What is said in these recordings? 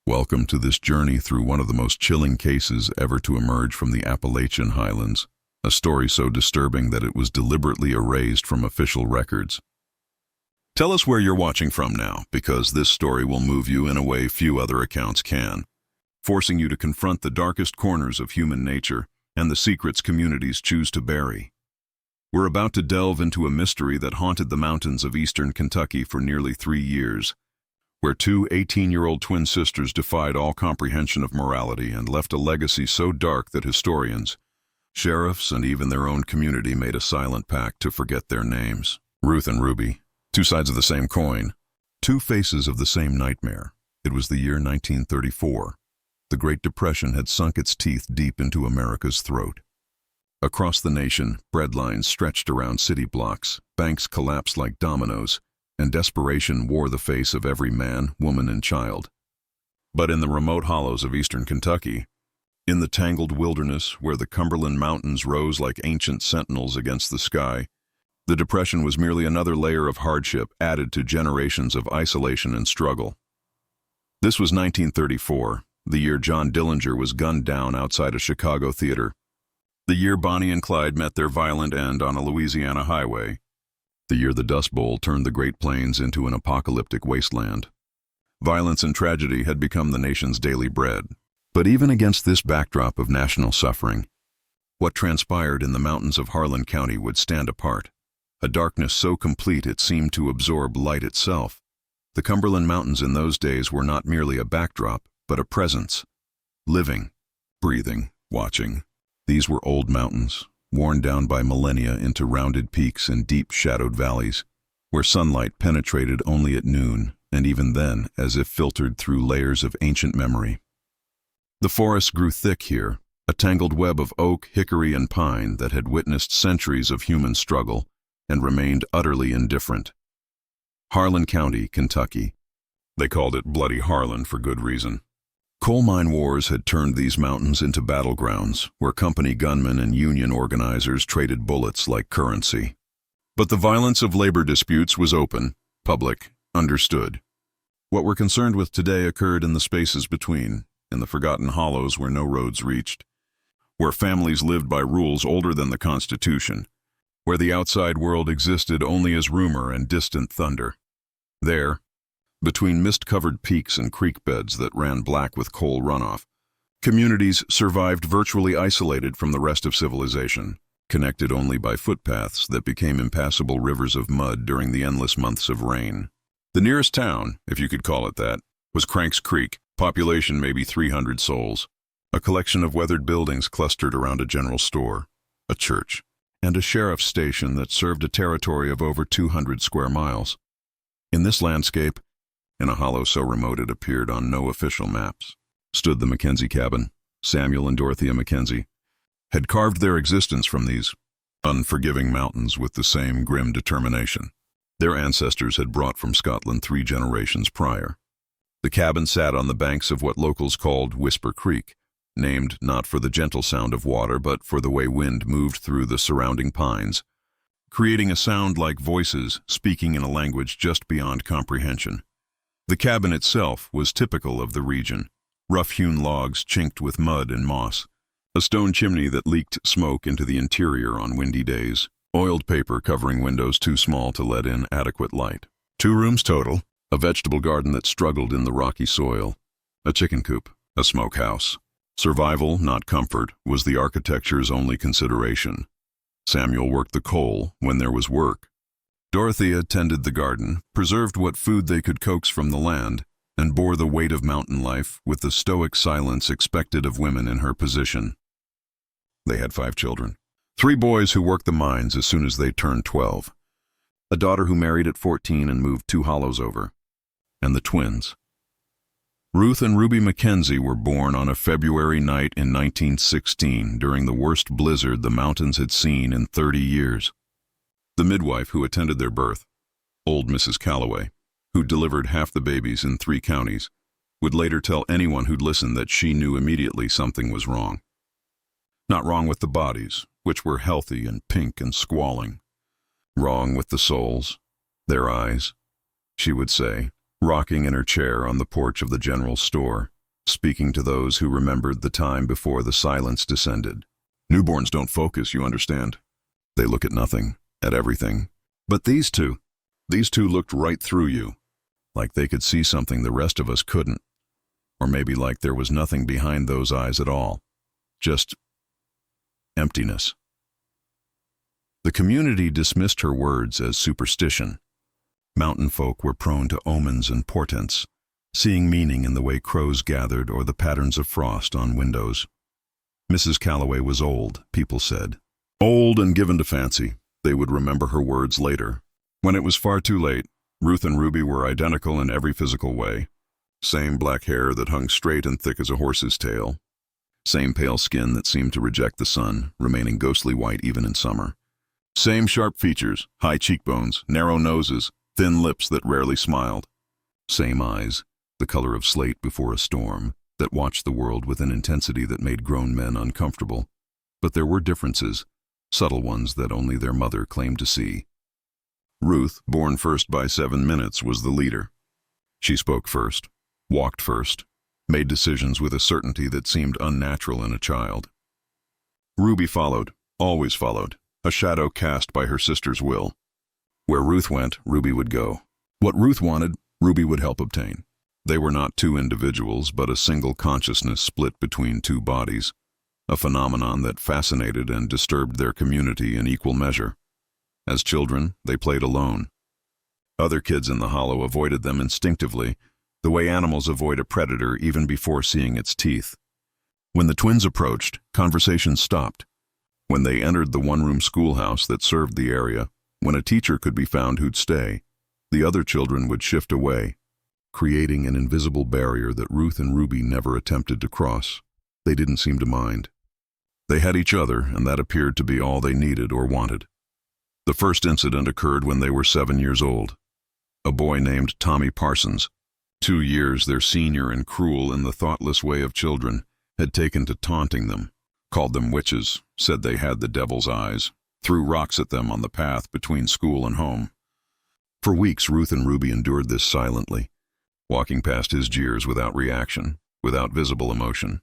Welcome to this journey through one of the most chilling cases ever to emerge from the Appalachian highlands, a story so disturbing that it was deliberately erased from official records. Tell us where you're watching from now, because this story will move you in a way few other accounts can, forcing you to confront the darkest corners of human nature and the secrets communities choose to bury. We're about to delve into a mystery that haunted the mountains of eastern Kentucky for nearly 3 years, where two 18-year-old twin sisters defied all comprehension of morality and left a legacy so dark that historians, sheriffs, and even their own community made a silent pact to forget their names. Ruth and Ruby, two sides of the same coin, two faces of the same nightmare. It was the year 1934. The Great Depression had sunk its teeth deep into America's throat. Across the nation, bread lines stretched around city blocks, banks collapsed like dominoes, and desperation wore the face of every man, woman, and child. But in the remote hollows of eastern Kentucky, in the tangled wilderness where the Cumberland Mountains rose like ancient sentinels against the sky, the Depression was merely another layer of hardship added to generations of isolation and struggle. This was 1934, the year John Dillinger was gunned down outside a Chicago theater, the year Bonnie and Clyde met their violent end on a Louisiana highway, the year the Dust Bowl turned the Great Plains into an apocalyptic wasteland. Violence and tragedy had become the nation's daily bread. But even against this backdrop of national suffering, what transpired in the mountains of Harlan County would stand apart. A darkness so complete it seemed to absorb light itself. The Cumberland Mountains in those days were not merely a backdrop, but a presence. Living, breathing, watching. These were old mountains, worn down by millennia into rounded peaks and deep shadowed valleys, where sunlight penetrated only at noon, and even then as if filtered through layers of ancient memory. The forests grew thick here, a tangled web of oak, hickory, and pine that had witnessed centuries of human struggle and remained utterly indifferent. Harlan County, Kentucky. They called it Bloody Harlan for good reason. Coal mine wars had turned these mountains into battlegrounds where company gunmen and union organizers traded bullets like currency. But the violence of labor disputes was open, public, understood. What we're concerned with today occurred in the spaces between, in the forgotten hollows where no roads reached, where families lived by rules older than the Constitution, where the outside world existed only as rumor and distant thunder. There, between mist-covered peaks and creek beds that ran black with coal runoff, communities survived virtually isolated from the rest of civilization, connected only by footpaths that became impassable rivers of mud during the endless months of rain. The nearest town, if you could call it that, was Cranks Creek, population maybe 300 souls, a collection of weathered buildings clustered around a general store, a church, and a sheriff's station that served a territory of over 200 square miles. In this landscape, in a hollow so remote it appeared on no official maps, stood the Mackenzie cabin. Samuel and Dorothea Mackenzie had carved their existence from these unforgiving mountains with the same grim determination their ancestors had brought from Scotland 3 generations prior. The cabin sat on the banks of what locals called Whisper Creek, named not for the gentle sound of water but for the way wind moved through the surrounding pines, creating a sound like voices speaking in a language just beyond comprehension. The cabin itself was typical of the region, rough-hewn logs chinked with mud and moss, a stone chimney that leaked smoke into the interior on windy days, oiled paper covering windows too small to let in adequate light. 2 rooms total, a vegetable garden that struggled in the rocky soil, a chicken coop, a smokehouse. Survival, not comfort, was the architecture's only consideration. Samuel worked the coal when there was work. Dorothea tended the garden, preserved what food they could coax from the land, and bore the weight of mountain life with the stoic silence expected of women in her position. They had 5 children. 3 boys who worked the mines as soon as they turned 12. A daughter who married at 14 and moved 2 hollows over. And the twins. Ruth and Ruby Mackenzie were born on a February night in 1916 during the worst blizzard the mountains had seen in 30 years. The midwife who attended their birth, old Mrs. Calloway, who delivered half the babies in 3 counties, would later tell anyone who'd listen that she knew immediately something was wrong. Not wrong with the bodies, which were healthy and pink and squalling. Wrong with the souls, their eyes, she would say, rocking in her chair on the porch of the general store, speaking to those who remembered the time before the silence descended. Newborns don't focus, you understand. They look at nothing, at everything. But these two looked right through you, like they could see something the rest of us couldn't. Or maybe like there was nothing behind those eyes at all. Just emptiness. The community dismissed her words as superstition. Mountain folk were prone to omens and portents, seeing meaning in the way crows gathered or the patterns of frost on windows. Mrs. Calloway was old, people said. Old and given to fancy. They would remember her words later. When it was far too late, Ruth and Ruby were identical in every physical way. Same black hair that hung straight and thick as a horse's tail. Same pale skin that seemed to reject the sun, remaining ghostly white even in summer. Same sharp features, high cheekbones, narrow noses, thin lips that rarely smiled. Same eyes, the color of slate before a storm, that watched the world with an intensity that made grown men uncomfortable. But there were differences, subtle ones that only their mother claimed to see. Ruth, born first by 7 minutes, was the leader. She spoke first, walked first, made decisions with a certainty that seemed unnatural in a child. Ruby followed, always followed, a shadow cast by her sister's will. Where Ruth went, Ruby would go. What Ruth wanted, Ruby would help obtain. They were not two individuals, but a single consciousness split between two bodies, a phenomenon that fascinated and disturbed their community in equal measure. As children, they played alone. Other kids in the hollow avoided them instinctively, the way animals avoid a predator even before seeing its teeth. When the twins approached, conversation stopped. When they entered the one-room schoolhouse that served the area, when a teacher could be found who'd stay, the other children would shift away, creating an invisible barrier that Ruth and Ruby never attempted to cross. They didn't seem to mind. They had each other, and that appeared to be all they needed or wanted. The first incident occurred when they were 7 years old. A boy named Tommy Parsons, 2 years their senior and cruel in the thoughtless way of children, had taken to taunting them, called them witches, said they had the devil's eyes, threw rocks at them on the path between school and home. For weeks, Ruth and Ruby endured this silently, walking past his jeers without reaction, without visible emotion.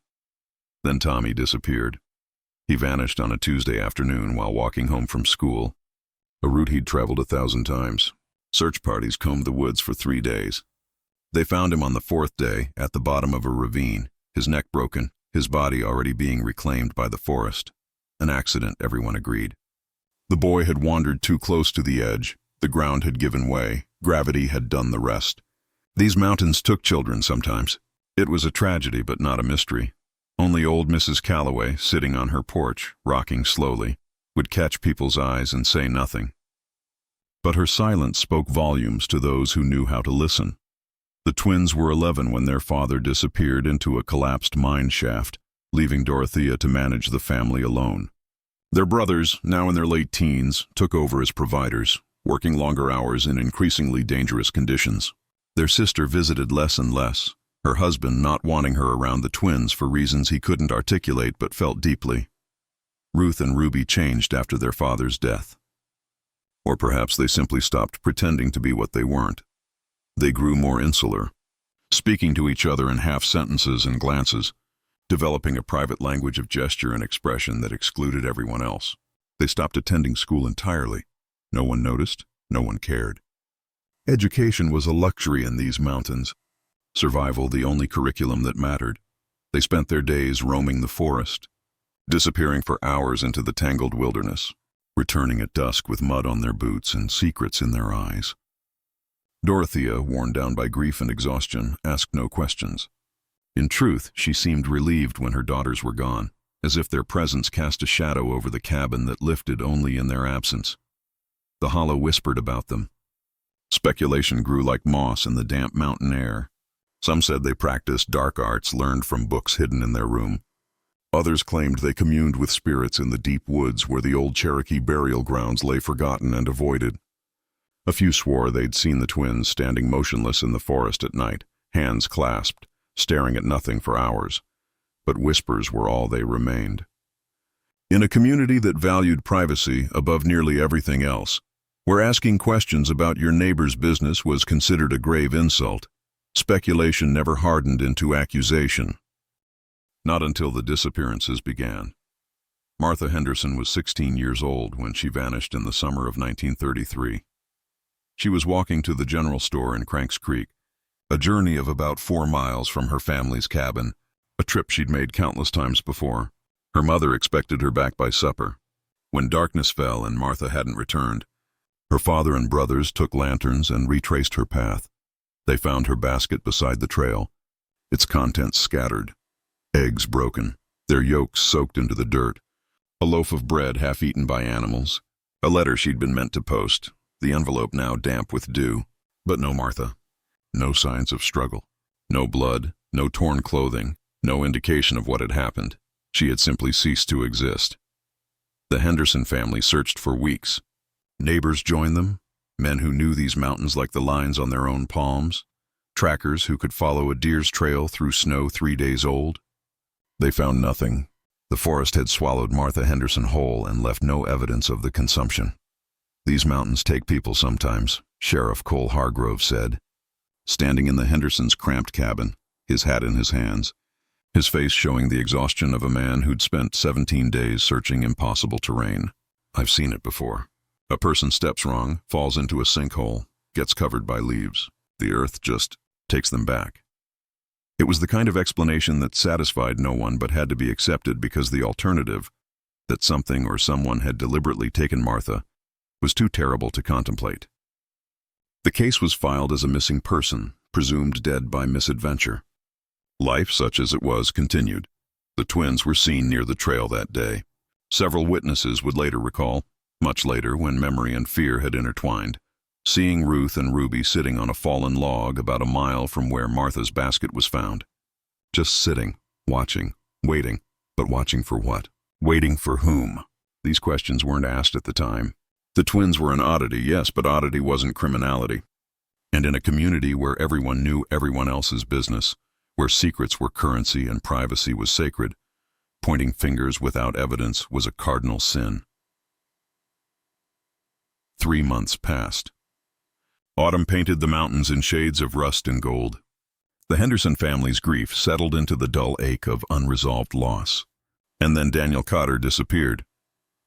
Then Tommy disappeared. He vanished on a Tuesday afternoon while walking home from school, a route he'd traveled 1,000 times. Search parties combed the woods for 3 days. They found him on the 4th day at the bottom of a ravine, his neck broken, his body already being reclaimed by the forest. An accident, everyone agreed. The boy had wandered too close to the edge. The ground had given way. Gravity had done the rest. These mountains took children sometimes. It was a tragedy, but not a mystery. Only old Mrs. Calloway, sitting on her porch, rocking slowly, would catch people's eyes and say nothing. But her silence spoke volumes to those who knew how to listen. The twins were 11 when their father disappeared into a collapsed mine shaft, leaving Dorothea to manage the family alone. Their brothers, now in their late teens, took over as providers, working longer hours in increasingly dangerous conditions. Their sister visited less and less, her husband not wanting her around the twins for reasons he couldn't articulate but felt deeply. Ruth and Ruby changed after their father's death. Or perhaps they simply stopped pretending to be what they weren't. They grew more insular, speaking to each other in half-sentences and glances, developing a private language of gesture and expression that excluded everyone else. They stopped attending school entirely. No one noticed, no one cared. Education was a luxury in these mountains. Survival the only curriculum that mattered. They spent their days roaming the forest, disappearing for hours into the tangled wilderness, returning at dusk with mud on their boots and secrets in their eyes. Dorothea, worn down by grief and exhaustion, asked no questions. In truth, she seemed relieved when her daughters were gone, as if their presence cast a shadow over the cabin that lifted only in their absence. The hollow whispered about them. Speculation grew like moss in the damp mountain air. Some said they practiced dark arts learned from books hidden in their room. Others claimed they communed with spirits in the deep woods where the old Cherokee burial grounds lay forgotten and avoided. A few swore they'd seen the twins standing motionless in the forest at night, hands clasped, staring at nothing for hours. But whispers were all they remained. In a community that valued privacy above nearly everything else, where asking questions about your neighbor's business was considered a grave insult, Speculation never hardened into accusation. Not until the disappearances began. Martha Henderson was 16 years old when she vanished in the summer of 1933. She was walking to the general store in Cranks Creek, a journey of about 4 miles from her family's cabin, a trip she'd made countless times before. Her mother expected her back by supper. When darkness fell and Martha hadn't returned, her father and brothers took lanterns and retraced her path. They found her basket beside the trail, its contents scattered, eggs broken, their yolks soaked into the dirt, a loaf of bread half eaten by animals, a letter she'd been meant to post, the envelope now damp with dew. But no Martha. No signs of struggle. No blood, no torn clothing, no indication of what had happened. She had simply ceased to exist. The Henderson family searched for weeks. Neighbors joined them, men who knew these mountains like the lines on their own palms, trackers who could follow a deer's trail through snow 3 days old. They found nothing. The forest had swallowed Martha Henderson whole and left no evidence of the consumption. "These mountains take people sometimes," Sheriff Cole Hargrove said, standing in the Hendersons' cramped cabin, his hat in his hands, his face showing the exhaustion of a man who'd spent 17 days searching impossible terrain. "I've seen it before. A person steps wrong, falls into a sinkhole, gets covered by leaves. The earth just takes them back." It was the kind of explanation that satisfied no one but had to be accepted because the alternative, that something or someone had deliberately taken Martha, was too terrible to contemplate. The case was filed as a missing person, presumed dead by misadventure. Life, such as it was, continued. The twins were seen near the trail that day. Several witnesses would later recall, much later when memory and fear had intertwined, seeing Ruth and Ruby sitting on a fallen log about a mile from where Martha's basket was found. Just sitting, watching, waiting. But watching for what? Waiting for whom? These questions weren't asked at the time. The twins were an oddity, yes, but oddity wasn't criminality. And in a community where everyone knew everyone else's business, where secrets were currency and privacy was sacred, pointing fingers without evidence was a cardinal sin. 3 months passed. Autumn painted the mountains in shades of rust and gold. The Henderson family's grief settled into the dull ache of unresolved loss. And then Daniel Cotter disappeared.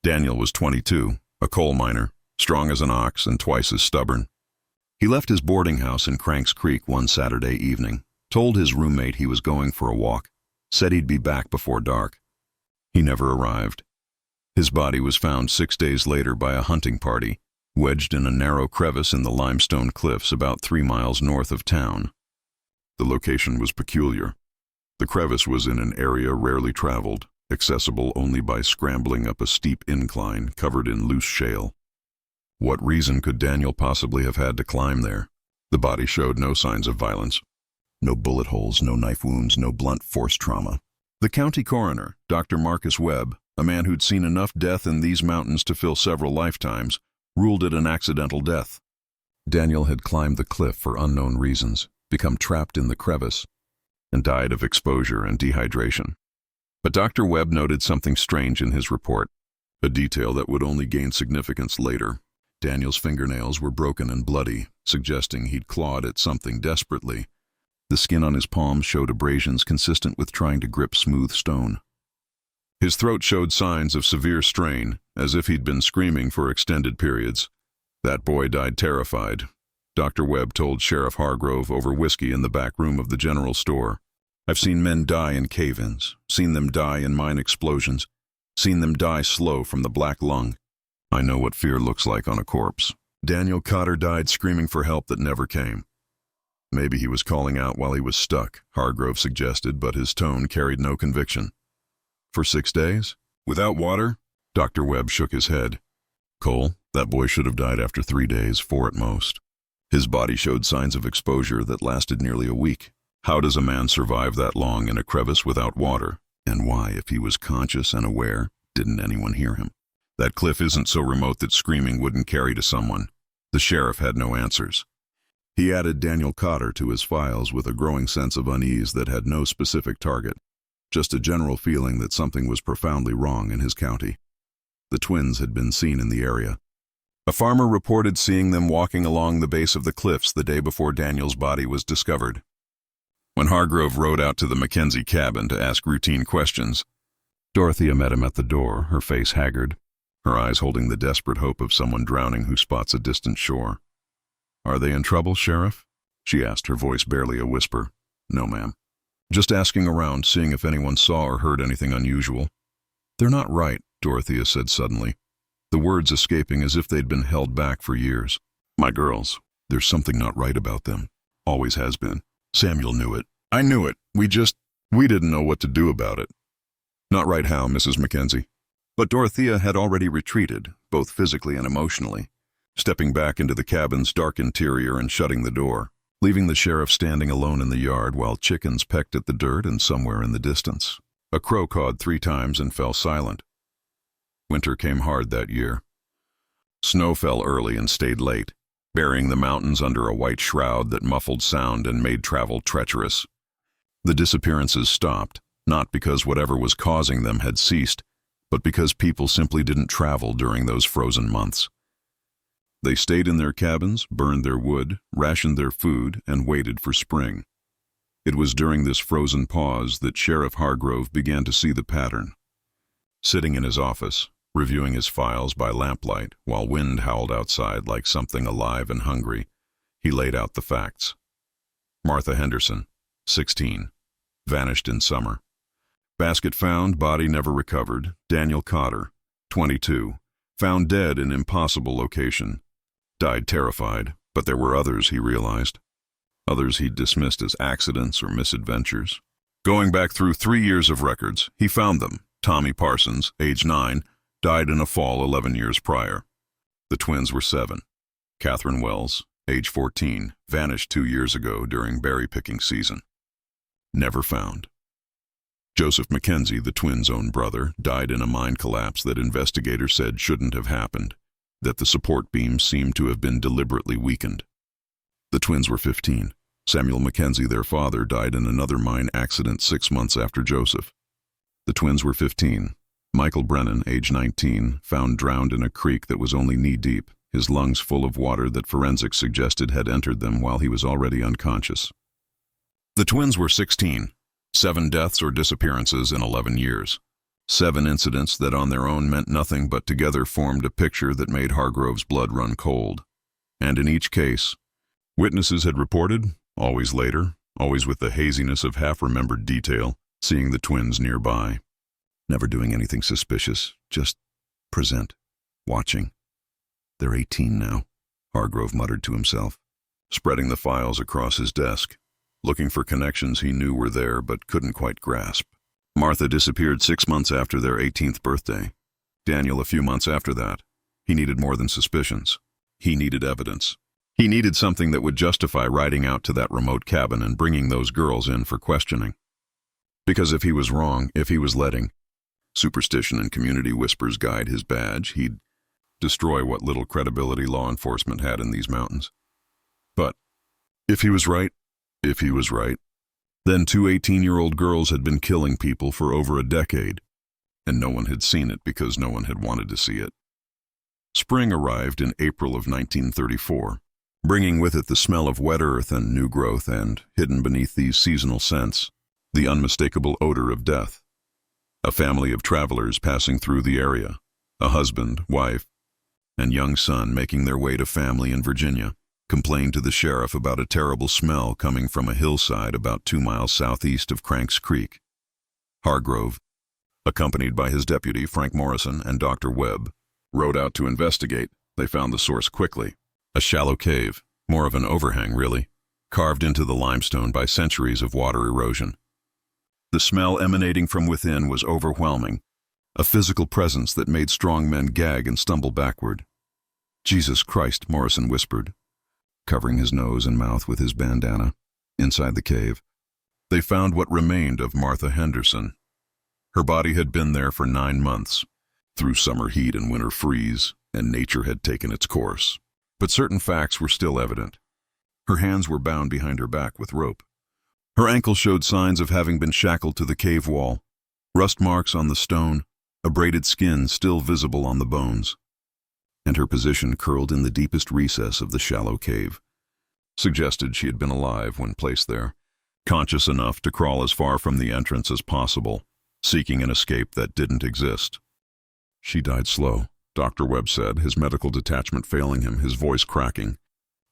Daniel was 22, a coal miner, strong as an ox and twice as stubborn. He left his boarding house in Cranks Creek one Saturday evening, told his roommate he was going for a walk, said he'd be back before dark. He never arrived. His body was found 6 days later by a hunting party, wedged in a narrow crevice in the limestone cliffs about 3 miles north of town. The location was peculiar. The crevice was in an area rarely traveled, accessible only by scrambling up a steep incline covered in loose shale. What reason could Daniel possibly have had to climb there? The body showed no signs of violence. No bullet holes, no knife wounds, no blunt force trauma. The county coroner, Dr. Marcus Webb, a man who'd seen enough death in these mountains to fill several lifetimes, ruled it an accidental death. Daniel had climbed the cliff for unknown reasons, become trapped in the crevice, and died of exposure and dehydration. But Dr. Webb noted something strange in his report, a detail that would only gain significance later. Daniel's fingernails were broken and bloody, suggesting he'd clawed at something desperately. The skin on his palms showed abrasions consistent with trying to grip smooth stone. His throat showed signs of severe strain, as if he'd been screaming for extended periods. That boy died terrified, Dr. Webb told Sheriff Hargrove over whiskey in the back room of the general store. "I've seen men die in cave-ins, seen them die in mine explosions, seen them die slow from the black lung. I know what fear looks like on a corpse." Daniel Cotter died screaming for help that never came. Maybe he was calling out while he was stuck, Hargrove suggested, but his tone carried no conviction. "For 6 days? Without water?" Dr. Webb shook his head. "Cole, that boy should have died after 3 days, 4 at most. His body showed signs of exposure that lasted nearly a week. How does a man survive that long in a crevice without water? And why, if he was conscious and aware, didn't anyone hear him? That cliff isn't so remote that screaming wouldn't carry to someone." The sheriff had no answers. He added Daniel Cotter to his files with a growing sense of unease that had no specific target, just a general feeling that something was profoundly wrong in his county. The twins had been seen in the area. A farmer reported seeing them walking along the base of the cliffs the day before Daniel's body was discovered. When Hargrove rode out to the Mackenzie cabin to ask routine questions, Dorothea met him at the door, her face haggard, her eyes holding the desperate hope of someone drowning who spots a distant shore. "Are they in trouble, Sheriff?" she asked, her voice barely a whisper. "No, ma'am. Just asking around, seeing if anyone saw or heard anything unusual." "They're not right," Dorothea said suddenly, the words escaping as if they'd been held back for years. "My girls, there's something not right about them. Always has been. Samuel knew it. I knew it. We didn't know what to do about it." "Not right how, Mrs. Mackenzie?" But Dorothea had already retreated, both physically and emotionally, stepping back into the cabin's dark interior and shutting the door, leaving the sheriff standing alone in the yard while chickens pecked at the dirt and somewhere in the distance. A crow cawed 3 times and fell silent. Winter came hard that year. Snow fell early and stayed late, burying the mountains under a white shroud that muffled sound and made travel treacherous. The disappearances stopped, not because whatever was causing them had ceased, but because people simply didn't travel during those frozen months. They stayed in their cabins, burned their wood, rationed their food, and waited for spring. It was during this frozen pause that Sheriff Hargrove began to see the pattern. Sitting in his office, reviewing his files by lamplight while wind howled outside like something alive and hungry, he laid out the facts. Martha Henderson, 16, vanished in summer. Basket found, body never recovered. Daniel Cotter, 22, found dead in impossible location. Died terrified, but there were others, he realized. Others he'd dismissed as accidents or misadventures. Going back through 3 years of records, he found them. Tommy Parsons, age 9, died in a fall 11 years prior. The twins were 7. Catherine Wells, age 14, vanished 2 years ago during berry picking season. Never found. Joseph Mackenzie, the twins' own brother, died in a mine collapse that investigators said shouldn't have happened, that the support beams seemed to have been deliberately weakened. The twins were 15. Samuel Mackenzie, their father, died in another mine accident 6 months after Joseph. The twins were 15. Michael Brennan, age 19, found drowned in a creek that was only knee-deep, his lungs full of water that forensics suggested had entered them while he was already unconscious. The twins were 16. 7 deaths or disappearances in 11 years. 7 incidents that on their own meant nothing but together formed a picture that made Hargrove's blood run cold. And in each case, witnesses had reported, always later, always with the haziness of half-remembered detail, seeing the twins nearby. Never doing anything suspicious, just present, watching. "They're 18 now," Hargrove muttered to himself, spreading the files across his desk, looking for connections he knew were there but couldn't quite grasp. Martha disappeared 6 months after their 18th birthday. Daniel a few months after that. He needed more than suspicions. He needed evidence. He needed something that would justify riding out to that remote cabin and bringing those girls in for questioning. Because if he was wrong, if he was letting superstition and community whispers guide his badge, he'd destroy what little credibility law enforcement had in these mountains. But if he was right, then 2 18-year-old girls had been killing people for over a decade, and no one had seen it because no one had wanted to see it. Spring arrived in April of 1934, bringing with it the smell of wet earth and new growth and, hidden beneath these seasonal scents, the unmistakable odor of death. A family of travelers passing through the area, a husband, wife, and young son making their way to family in Virginia, complained to the sheriff about a terrible smell coming from a hillside about 2 miles southeast of Cranks Creek. Hargrove, accompanied by his deputy Frank Morrison and Dr. Webb, rode out to investigate. They found the source quickly. A shallow cave, more of an overhang really, carved into the limestone by centuries of water erosion. The smell emanating from within was overwhelming, a physical presence that made strong men gag and stumble backward. "Jesus Christ," Morrison whispered, covering his nose and mouth with his bandana. Inside the cave, they found what remained of Martha Henderson. Her body had been there for 9 months, through summer heat and winter freeze, and nature had taken its course. But certain facts were still evident. Her hands were bound behind her back with rope. Her ankles showed signs of having been shackled to the cave wall, rust marks on the stone, abraded skin still visible on the bones. And her position curled in the deepest recess of the shallow cave suggested she had been alive when placed there, conscious enough to crawl as far from the entrance as possible, seeking an escape that didn't exist. She died slow, Dr. Webb said, his medical detachment failing him, his voice cracking.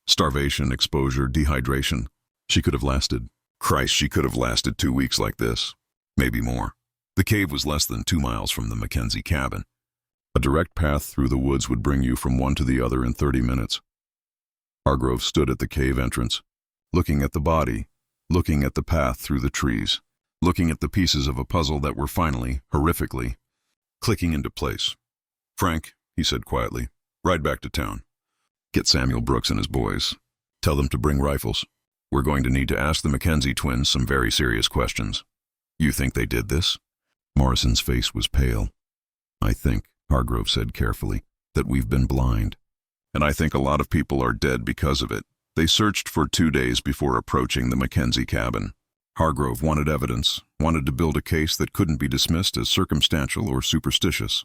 Starvation, exposure, dehydration. She could have lasted. Christ, she could have lasted 2 weeks like this. Maybe more. The cave was less than 2 miles from the Mackenzie cabin. A direct path through the woods would bring you from one to the other in 30 minutes. Hargrove stood at the cave entrance, looking at the body, looking at the path through the trees, looking at the pieces of a puzzle that were finally, horrifically, clicking into place. "Frank," he said quietly, "ride back to town. Get Samuel Brooks and his boys. Tell them to bring rifles. We're going to need to ask the Mackenzie twins some very serious questions." "You think they did this?" Morrison's face was pale. "I think," Hargrove said carefully, "that we've been blind. And I think a lot of people are dead because of it. They searched for 2 days before approaching the Mackenzie cabin." Hargrove wanted evidence, wanted to build a case that couldn't be dismissed as circumstantial or superstitious.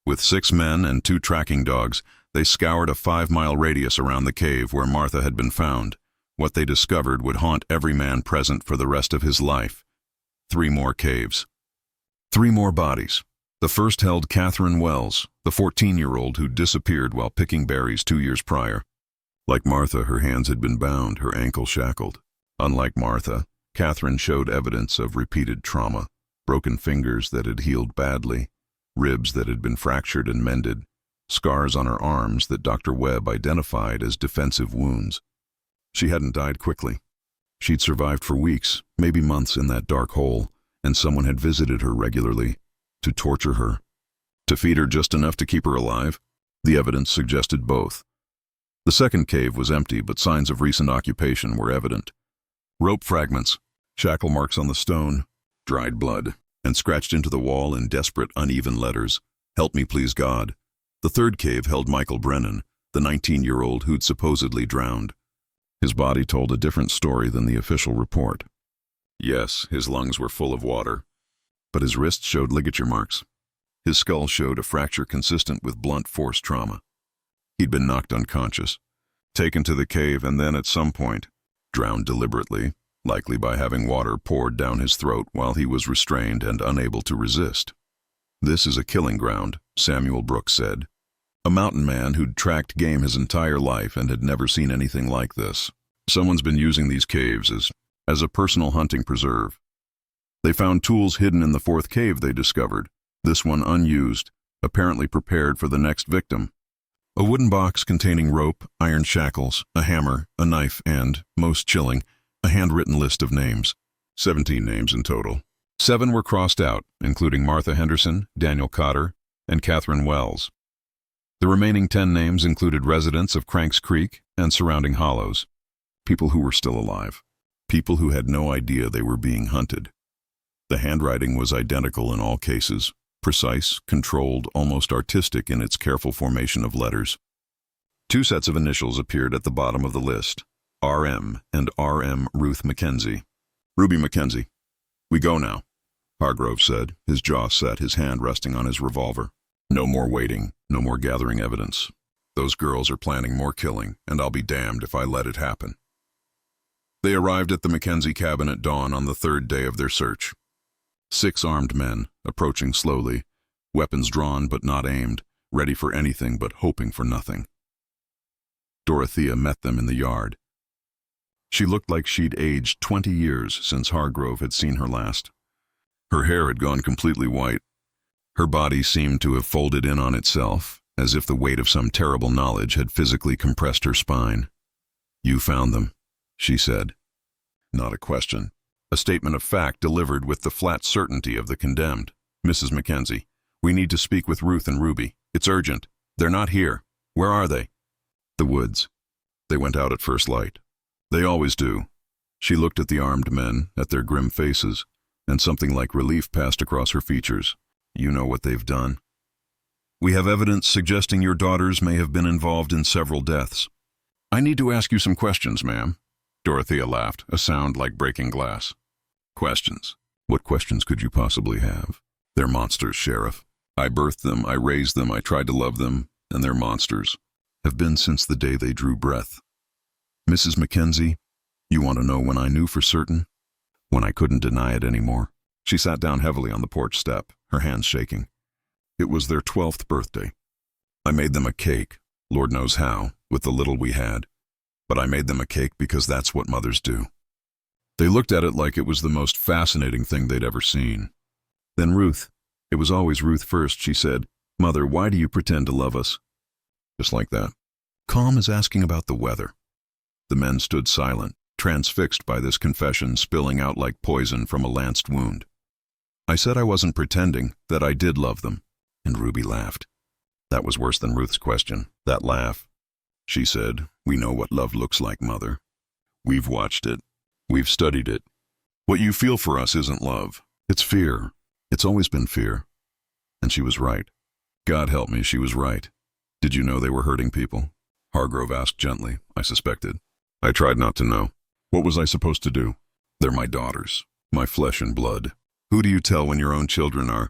With 6 men and 2 tracking dogs, they scoured a 5-mile radius around the cave where Martha had been found. What they discovered would haunt every man present for the rest of his life. 3 more caves. 3 more bodies. The first held Catherine Wells, the 14-year-old who disappeared while picking berries 2 years prior. Like Martha, her hands had been bound, her ankle shackled. Unlike Martha, Catherine showed evidence of repeated trauma, broken fingers that had healed badly, ribs that had been fractured and mended, scars on her arms that Dr. Webb identified as defensive wounds. She hadn't died quickly. She'd survived for weeks, maybe months in that dark hole, and someone had visited her regularly to torture her, to feed her just enough to keep her alive. The evidence suggested both. The second cave was empty, but signs of recent occupation were evident. Rope fragments, shackle marks on the stone, dried blood, and scratched into the wall in desperate, uneven letters, "Help me, please God." The third cave held Michael Brennan, the 19-year-old who'd supposedly drowned. His body told a different story than the official report. Yes, his lungs were full of water, but his wrists showed ligature marks. His skull showed a fracture consistent with blunt force trauma. He'd been knocked unconscious, taken to the cave, and then at some point, drowned deliberately, likely by having water poured down his throat while he was restrained and unable to resist. "This is a killing ground," Samuel Brooks said. A mountain man who'd tracked game his entire life and had never seen anything like this. Someone's been using these caves as a personal hunting preserve. They found tools hidden in the 4th cave they discovered, this one unused, apparently prepared for the next victim. A wooden box containing rope, iron shackles, a hammer, a knife, and, most chilling, a handwritten list of names. 17 names in total. 7 were crossed out, including Martha Henderson, Daniel Cotter, and Catherine Wells. The remaining 10 names included residents of Cranks Creek and surrounding hollows, people who were still alive, people who had no idea they were being hunted. The handwriting was identical in all cases, precise, controlled, almost artistic in its careful formation of letters. 2 sets of initials appeared at the bottom of the list, RM and RM Ruth Mackenzie. "Ruby Mackenzie. We go now," Hargrove said, his jaw set, his hand resting on his revolver. "No more waiting, no more gathering evidence. Those girls are planning more killing, and I'll be damned if I let it happen." They arrived at the Mackenzie cabin at dawn on the 3rd day of their search. 6 armed men, approaching slowly, weapons drawn but not aimed, ready for anything but hoping for nothing. Dorothea met them in the yard. She looked like she'd aged 20 years since Hargrove had seen her last. Her hair had gone completely white. Her body seemed to have folded in on itself, as if the weight of some terrible knowledge had physically compressed her spine. "You found them," she said. Not a question. A statement of fact delivered with the flat certainty of the condemned. "Mrs. Mackenzie, we need to speak with Ruth and Ruby. It's urgent. They're not here. Where are they?" "The woods. They went out at first light. They always do." She looked at the armed men, at their grim faces, and something like relief passed across her features. "You know what they've done. We have evidence suggesting your daughters may have been involved in several deaths." "I need to ask you some questions, ma'am." Dorothea laughed, a sound like breaking glass. "Questions? What questions could you possibly have? They're monsters, Sheriff. I birthed them, I raised them, I tried to love them, and they're monsters. Have been since the day they drew breath. Mrs. Mackenzie, you want to know when I knew for certain? When I couldn't deny it anymore, she sat down heavily on the porch step, her hands shaking. It was their 12th birthday. I made them a cake, Lord knows how, with the little we had. But I made them a cake because that's what mothers do. They looked at it like it was the most fascinating thing they'd ever seen. Then Ruth, it was always Ruth first, she said, "Mother, why do you pretend to love us?" Just like that. Calm as asking about the weather. The men stood silent, transfixed by this confession spilling out like poison from a lanced wound. I said I wasn't pretending, that I did love them, and Ruby laughed. That was worse than Ruth's question, that laugh. She said, "We know what love looks like, Mother. We've watched it. We've studied it. What you feel for us isn't love. It's fear. It's always been fear." And she was right. God help me, she was right. Did you know they were hurting people? Hargrove asked gently. I suspected. I tried not to know. What was I supposed to do? They're my daughters, my flesh and blood. Who do you tell when your own children are?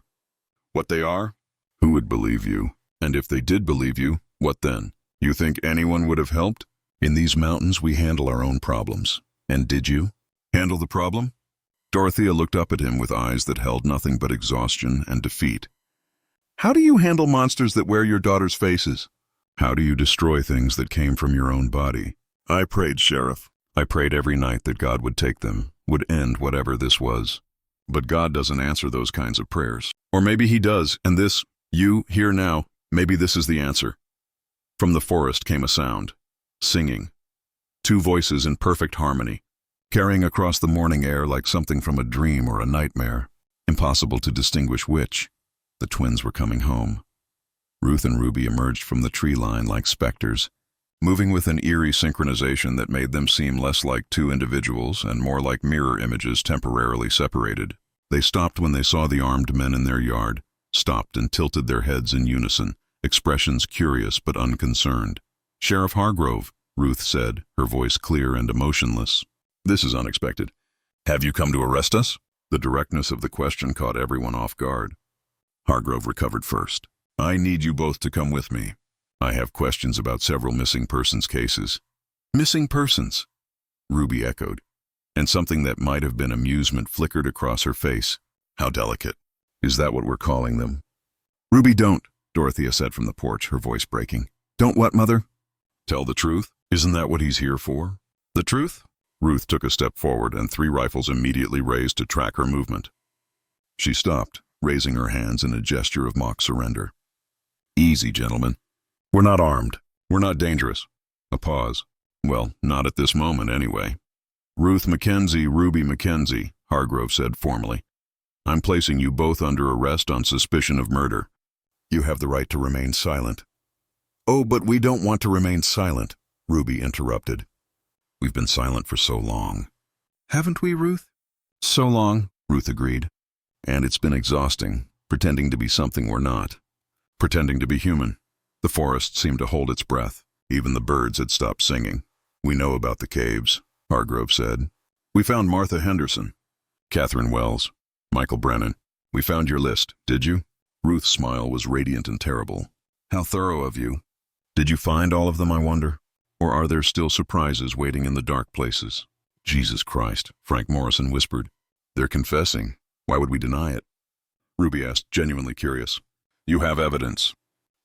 What they are? Who would believe you? And if they did believe you, what then? You think anyone would have helped? In these mountains we handle our own problems. And did you? Handle the problem? Dorothea looked up at him with eyes that held nothing but exhaustion and defeat. How do you handle monsters that wear your daughters' faces? How do you destroy things that came from your own body? I prayed, Sheriff. I prayed every night that God would take them, would end whatever this was. But God doesn't answer those kinds of prayers. Or maybe he does, and this, you, here now, maybe this is the answer. From the forest came a sound. Singing. Two voices in perfect harmony, carrying across the morning air like something from a dream or a nightmare. Impossible to distinguish which. The twins were coming home. Ruth and Ruby emerged from the tree line like specters, moving with an eerie synchronization that made them seem less like two individuals and more like mirror images temporarily separated. They stopped when they saw the armed men in their yard, stopped and tilted their heads in unison, expressions curious but unconcerned. "Sheriff Hargrove," Ruth said, her voice clear and emotionless. "This is unexpected. Have you come to arrest us?" The directness of the question caught everyone off guard. Hargrove recovered first. "I need you both to come with me. I have questions about several missing persons cases." "Missing persons?" Ruby echoed, and something that might have been amusement flickered across her face. "How delicate. Is that what we're calling them?" "Ruby, don't," Dorothea said from the porch, her voice breaking. "Don't what, Mother?" "Tell the truth. Isn't that what he's here for?" "The truth?" Ruth took a step forward, and 3 rifles immediately raised to track her movement. She stopped, raising her hands in a gesture of mock surrender. "Easy, gentlemen. We're not armed. We're not dangerous." A pause. "Well, not at this moment, anyway." "Ruth Mackenzie, Ruby Mackenzie," Hargrove said formally. "I'm placing you both under arrest on suspicion of murder. You have the right to remain silent." "Oh, but we don't want to remain silent," Ruby interrupted. "We've been silent for so long." "Haven't we, Ruth?" "So long," Ruth agreed. "And it's been exhausting, pretending to be something we're not. Pretending to be human." The forest seemed to hold its breath. Even the birds had stopped singing. "We know about the caves," Hargrove said. "We found Martha Henderson, Catherine Wells, Michael Brennan. We found your list, did you?" Ruth's smile was radiant and terrible. "How thorough of you. Did you find all of them, I wonder? Or are there still surprises waiting in the dark places?" "Jesus Christ," Frank Morrison whispered. "They're confessing. Why would we deny it?" Ruby asked, genuinely curious. "You have evidence.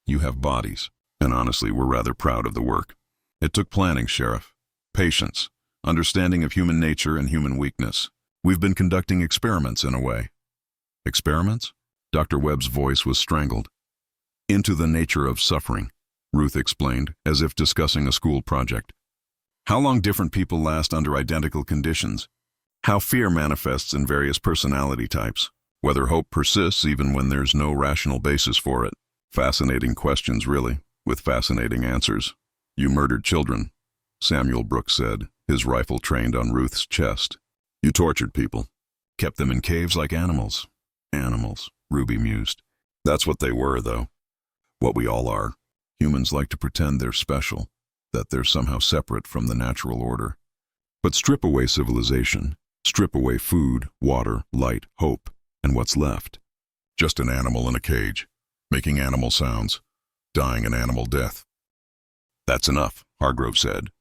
You have bodies. And honestly, we're rather proud of the work. It took planning, Sheriff. Patience. Understanding of human nature and human weakness. We've been conducting experiments in a way." "Experiments?" Dr. Webb's voice was strangled. "Into the nature of suffering," Ruth explained, as if discussing a school project. "How long different people last under identical conditions. How fear manifests in various personality types. Whether hope persists even when there's no rational basis for it. Fascinating questions, really, with fascinating answers." "You murdered children," Samuel Brooks said, his rifle trained on Ruth's chest. "You tortured people. Kept them in caves like animals." "Animals," Ruby mused. "That's what they were, though. What we all are. Humans like to pretend they're special, that they're somehow separate from the natural order. But strip away civilization, strip away food, water, light, hope, and what's left? Just an animal in a cage, making animal sounds, dying an animal death." "That's enough," Hargrove said.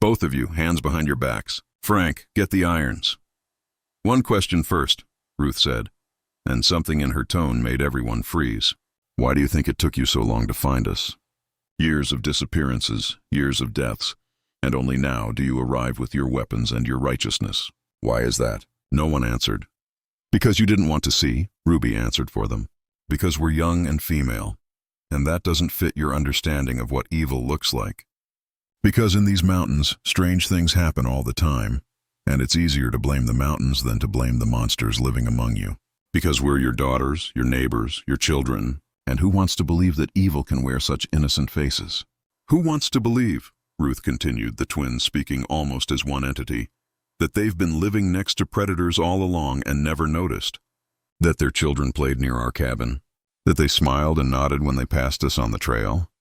"Both of you, hands behind your backs. Frank, get the irons." "One question first," Ruth said, and something in her tone made everyone freeze. "Why do you think it took you so long to find us? Years of disappearances, years of deaths, and only now do you arrive with your weapons and your righteousness. Why is that?" No one answered. "Because you didn't want to see," Ruby answered for them. "Because we're young and female, and that doesn't fit your understanding of what evil looks like. Because in these mountains, strange things happen all the time, and it's easier to blame the mountains than to blame the monsters living among you. Because we're your daughters, your neighbors, your children, and who wants to believe that evil can wear such innocent faces?" "Who wants to believe," Ruth continued, the twins speaking almost as one entity, "that they've been living next to predators all along and never noticed? That their children played near our cabin? That they smiled and nodded when they passed us on the trail?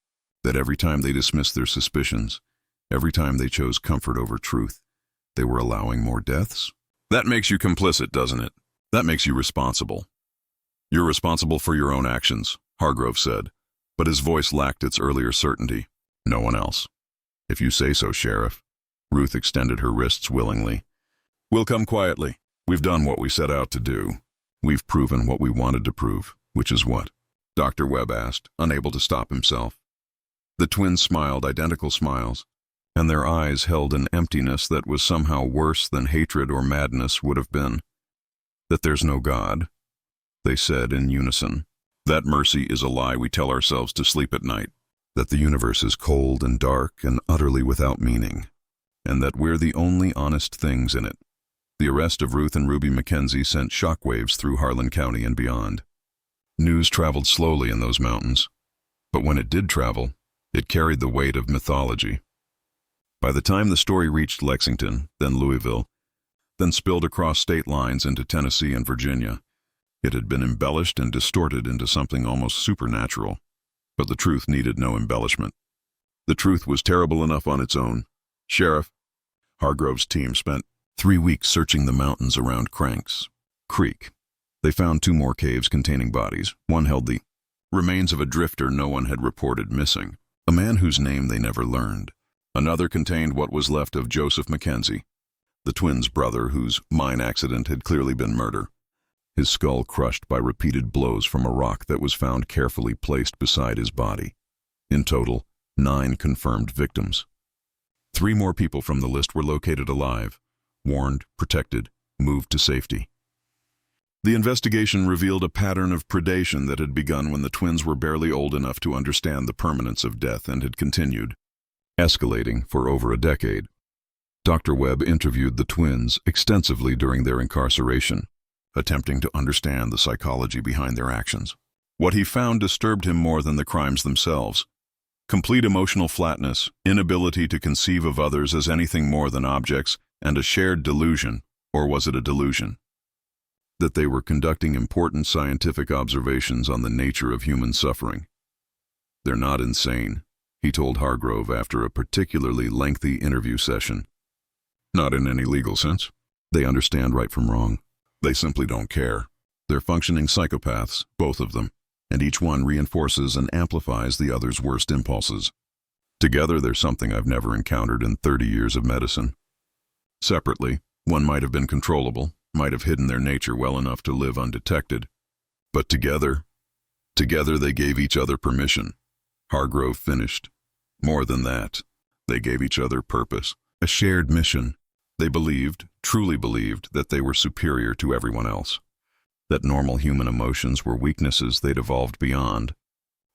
That every time they dismissed their suspicions, every time they chose comfort over truth, they were allowing more deaths? That makes you complicit, doesn't it? That makes you responsible." "You're responsible for your own actions," Hargrove said, but his voice lacked its earlier certainty. "No one else." "If you say so, Sheriff." Ruth extended her wrists willingly. "We'll come quietly. We've done what we set out to do. We've proven what we wanted to prove." "Which is what?" Dr. Webb asked, unable to stop himself. The twins smiled identical smiles, and their eyes held an emptiness that was somehow worse than hatred or madness would have been. "That there's no God," they said in unison. "That mercy is a lie we tell ourselves to sleep at night. That the universe is cold and dark and utterly without meaning, and that we're the only honest things in it." The arrest of Ruth and Ruby Mackenzie sent shockwaves through Harlan County and beyond. News traveled slowly in those mountains, but when it did travel, it carried the weight of mythology. By the time the story reached Lexington, then Louisville, then spilled across state lines into Tennessee and Virginia, it had been embellished and distorted into something almost supernatural. But the truth needed no embellishment. The truth was terrible enough on its own. "Sheriff," Hargrove's team spent 3 weeks searching the mountains around Cranks Creek. They found 2 more caves containing bodies. One held the remains of a drifter no one had reported missing, a man whose name they never learned. Another contained what was left of Joseph Mackenzie, the twins' brother whose mine accident had clearly been murder, his skull crushed by repeated blows from a rock that was found carefully placed beside his body. In total, 9 confirmed victims. 3 more people from the list were located alive, warned, protected, moved to safety. The investigation revealed a pattern of predation that had begun when the twins were barely old enough to understand the permanence of death and had continued, escalating for over a decade. Dr. Webb interviewed the twins extensively during their incarceration, attempting to understand the psychology behind their actions. What he found disturbed him more than the crimes themselves. Complete emotional flatness, inability to conceive of others as anything more than objects, and a shared delusion, or was it a delusion? That they were conducting important scientific observations on the nature of human suffering. "They're not insane," he told Hargrove after a particularly lengthy interview session. "Not in any legal sense. They understand right from wrong. They simply don't care. They're functioning psychopaths, both of them, and each one reinforces and amplifies the other's worst impulses. Together, they're something I've never encountered in 30 years of medicine. Separately, one might have been controllable, might have hidden their nature well enough to live undetected. But together they gave each other permission." Hargrove finished. "More than that, they gave each other purpose, a shared mission. They believed, truly believed, that they were superior to everyone else, that normal human emotions were weaknesses they'd evolved beyond,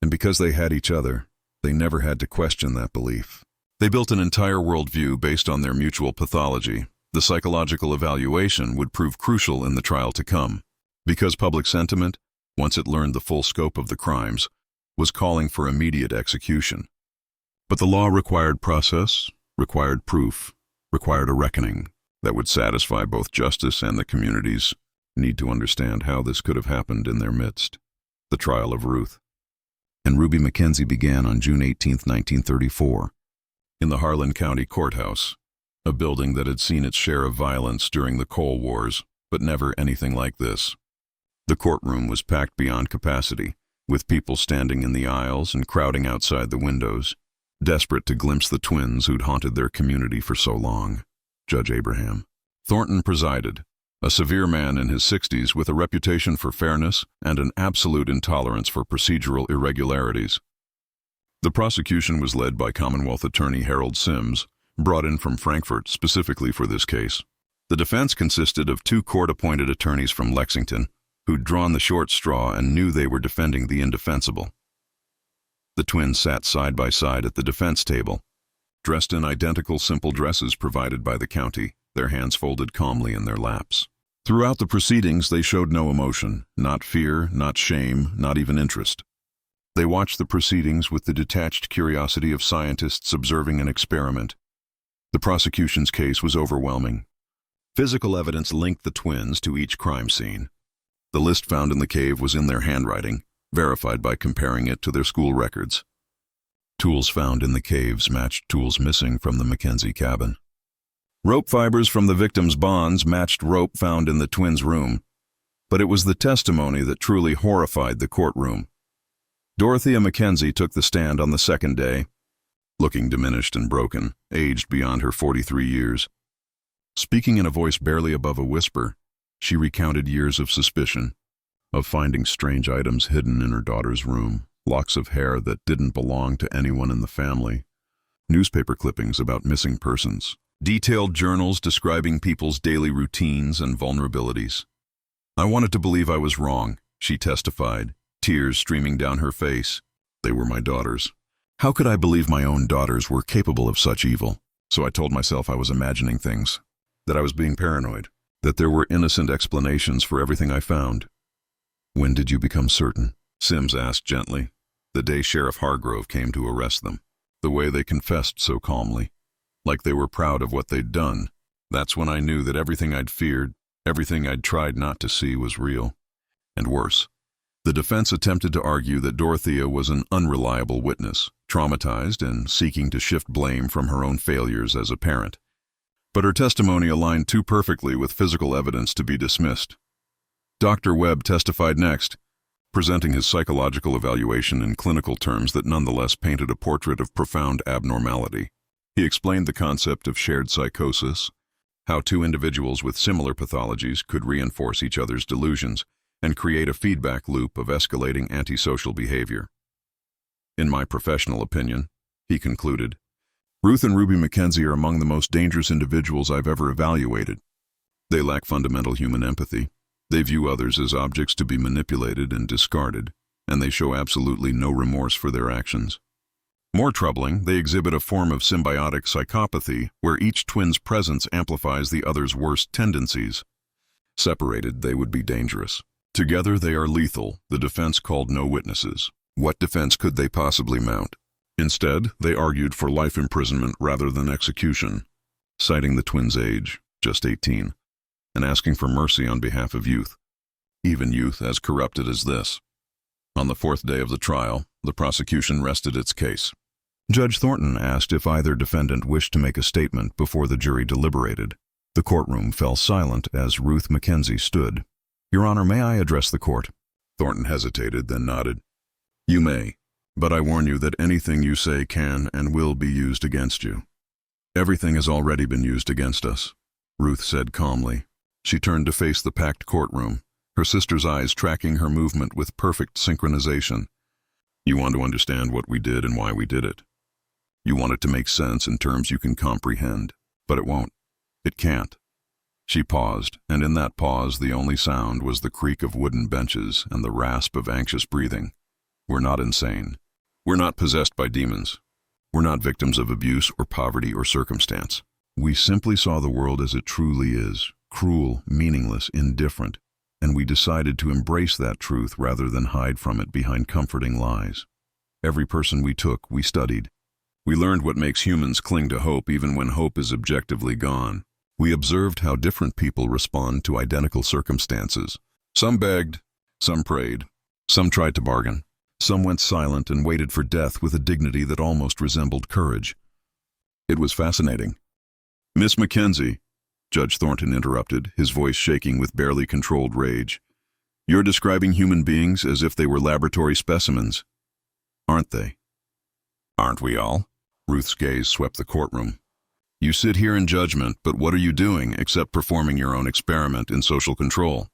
and because they had each other, they never had to question that belief. They built an entire worldview based on their mutual pathology. The psychological evaluation would prove crucial in the trial to come, because public sentiment, once it learned the full scope of the crimes, was calling for immediate execution. But the law required process, required proof, required a reckoning that would satisfy both justice and the community's need to understand how this could have happened in their midst. The trial of Ruth and Ruby Mackenzie began on June 18, 1934, in the Harlan County Courthouse, a building that had seen its share of violence during the Coal Wars, but never anything like this. The courtroom was packed beyond capacity, with people standing in the aisles and crowding outside the windows, desperate to glimpse the twins who'd haunted their community for so long. Judge Abraham Thornton presided, a severe man in his 60s with a reputation for fairness and an absolute intolerance for procedural irregularities. The prosecution was led by Commonwealth Attorney Harold Sims, brought in from Frankfurt specifically for this case. The defense consisted of two court-appointed attorneys from Lexington, who'd drawn the short straw and knew they were defending the indefensible. The twins sat side by side at the defense table, dressed in identical simple dresses provided by the county, their hands folded calmly in their laps. Throughout the proceedings, they showed no emotion, not fear, not shame, not even interest. They watched the proceedings with the detached curiosity of scientists observing an experiment. The prosecution's case was overwhelming. Physical evidence linked the twins to each crime scene. The list found in the cave was in their handwriting, verified by comparing it to their school records. Tools found in the caves matched tools missing from the Mackenzie cabin. Rope fibers from the victim's bonds matched rope found in the twins' room, but it was the testimony that truly horrified the courtroom. Dorothea Mackenzie took the stand on the second day, looking diminished and broken, aged beyond her 43 years. Speaking in a voice barely above a whisper, she recounted years of suspicion, of finding strange items hidden in her daughter's room, locks of hair that didn't belong to anyone in the family, newspaper clippings about missing persons, detailed journals describing people's daily routines and vulnerabilities. "I wanted to believe I was wrong," she testified, tears streaming down her face. "They were my daughters. How could I believe my own daughters were capable of such evil? So I told myself I was imagining things, that I was being paranoid, that there were innocent explanations for everything I found." "When did you become certain?" Sims asked gently, the day Sheriff Hargrove came to arrest them. The way they confessed so calmly, like they were proud of what they'd done. "That's when I knew that everything I'd feared, everything I'd tried not to see was real. And worse." The defense attempted to argue that Dorothea was an unreliable witness, traumatized and seeking to shift blame from her own failures as a parent. But her testimony aligned too perfectly with physical evidence to be dismissed. Dr. Webb testified next, presenting his psychological evaluation in clinical terms that nonetheless painted a portrait of profound abnormality. He explained the concept of shared psychosis, how two individuals with similar pathologies could reinforce each other's delusions and create a feedback loop of escalating antisocial behavior. "In my professional opinion," he concluded, "Ruth and Ruby Mackenzie are among the most dangerous individuals I've ever evaluated. They lack fundamental human empathy. They view others as objects to be manipulated and discarded, and they show absolutely no remorse for their actions. More troubling, they exhibit a form of symbiotic psychopathy where each twin's presence amplifies the other's worst tendencies. Separated, they would be dangerous. Together, they are lethal." The defense called no witnesses. What defense could they possibly mount? Instead, they argued for life imprisonment rather than execution, citing the twins' age, just 18, and asking for mercy on behalf of youth, even youth as corrupted as this. On the fourth day of the trial, the prosecution rested its case. Judge Thornton asked if either defendant wished to make a statement before the jury deliberated. The courtroom fell silent as Ruth Mackenzie stood. "Your Honor, may I address the court?" Thornton hesitated, then nodded. "You may, but I warn you that anything you say can and will be used against you." "Everything has already been used against us," Ruth said calmly. She turned to face the packed courtroom, her sister's eyes tracking her movement with perfect synchronization. "You want to understand what we did and why we did it. You want it to make sense in terms you can comprehend, but it won't. It can't." She paused, and in that pause the only sound was the creak of wooden benches and the rasp of anxious breathing. "We're not insane. We're not possessed by demons. We're not victims of abuse or poverty or circumstance. We simply saw the world as it truly is, cruel, meaningless, indifferent, and we decided to embrace that truth rather than hide from it behind comforting lies. Every person we took, we studied. We learned what makes humans cling to hope even when hope is objectively gone. We observed how different people respond to identical circumstances. Some begged, some prayed, some tried to bargain. Some went silent and waited for death with a dignity that almost resembled courage. It was fascinating." "Miss Mackenzie," Judge Thornton interrupted, his voice shaking with barely controlled rage, "you're describing human beings as if they were laboratory specimens. Aren't they?" "Aren't we all?" Ruth's gaze swept the courtroom. You sit here in judgment, but what are you doing except performing your own experiment in social control?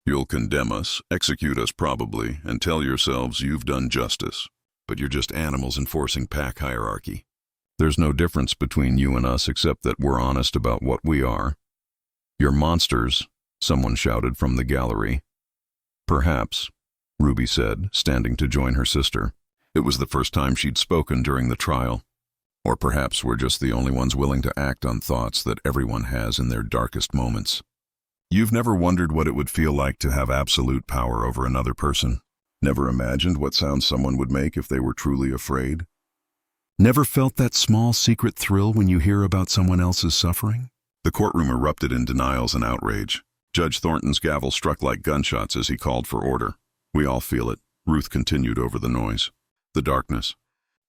You'll condemn us, execute us probably, and tell yourselves you've done justice. But you're just animals enforcing pack hierarchy. There's no difference between you and us except that we're honest about what we are. You're monsters, someone shouted from the gallery. Perhaps, Ruby said, standing to join her sister. It was the first time she'd spoken during the trial. Or perhaps we're just the only ones willing to act on thoughts that everyone has in their darkest moments. You've never wondered what it would feel like to have absolute power over another person? Never imagined what sound someone would make if they were truly afraid? Never felt that small secret thrill when you hear about someone else's suffering? The courtroom erupted in denials and outrage. Judge Thornton's gavel struck like gunshots as he called for order. We all feel it, Ruth continued over the noise. The darkness.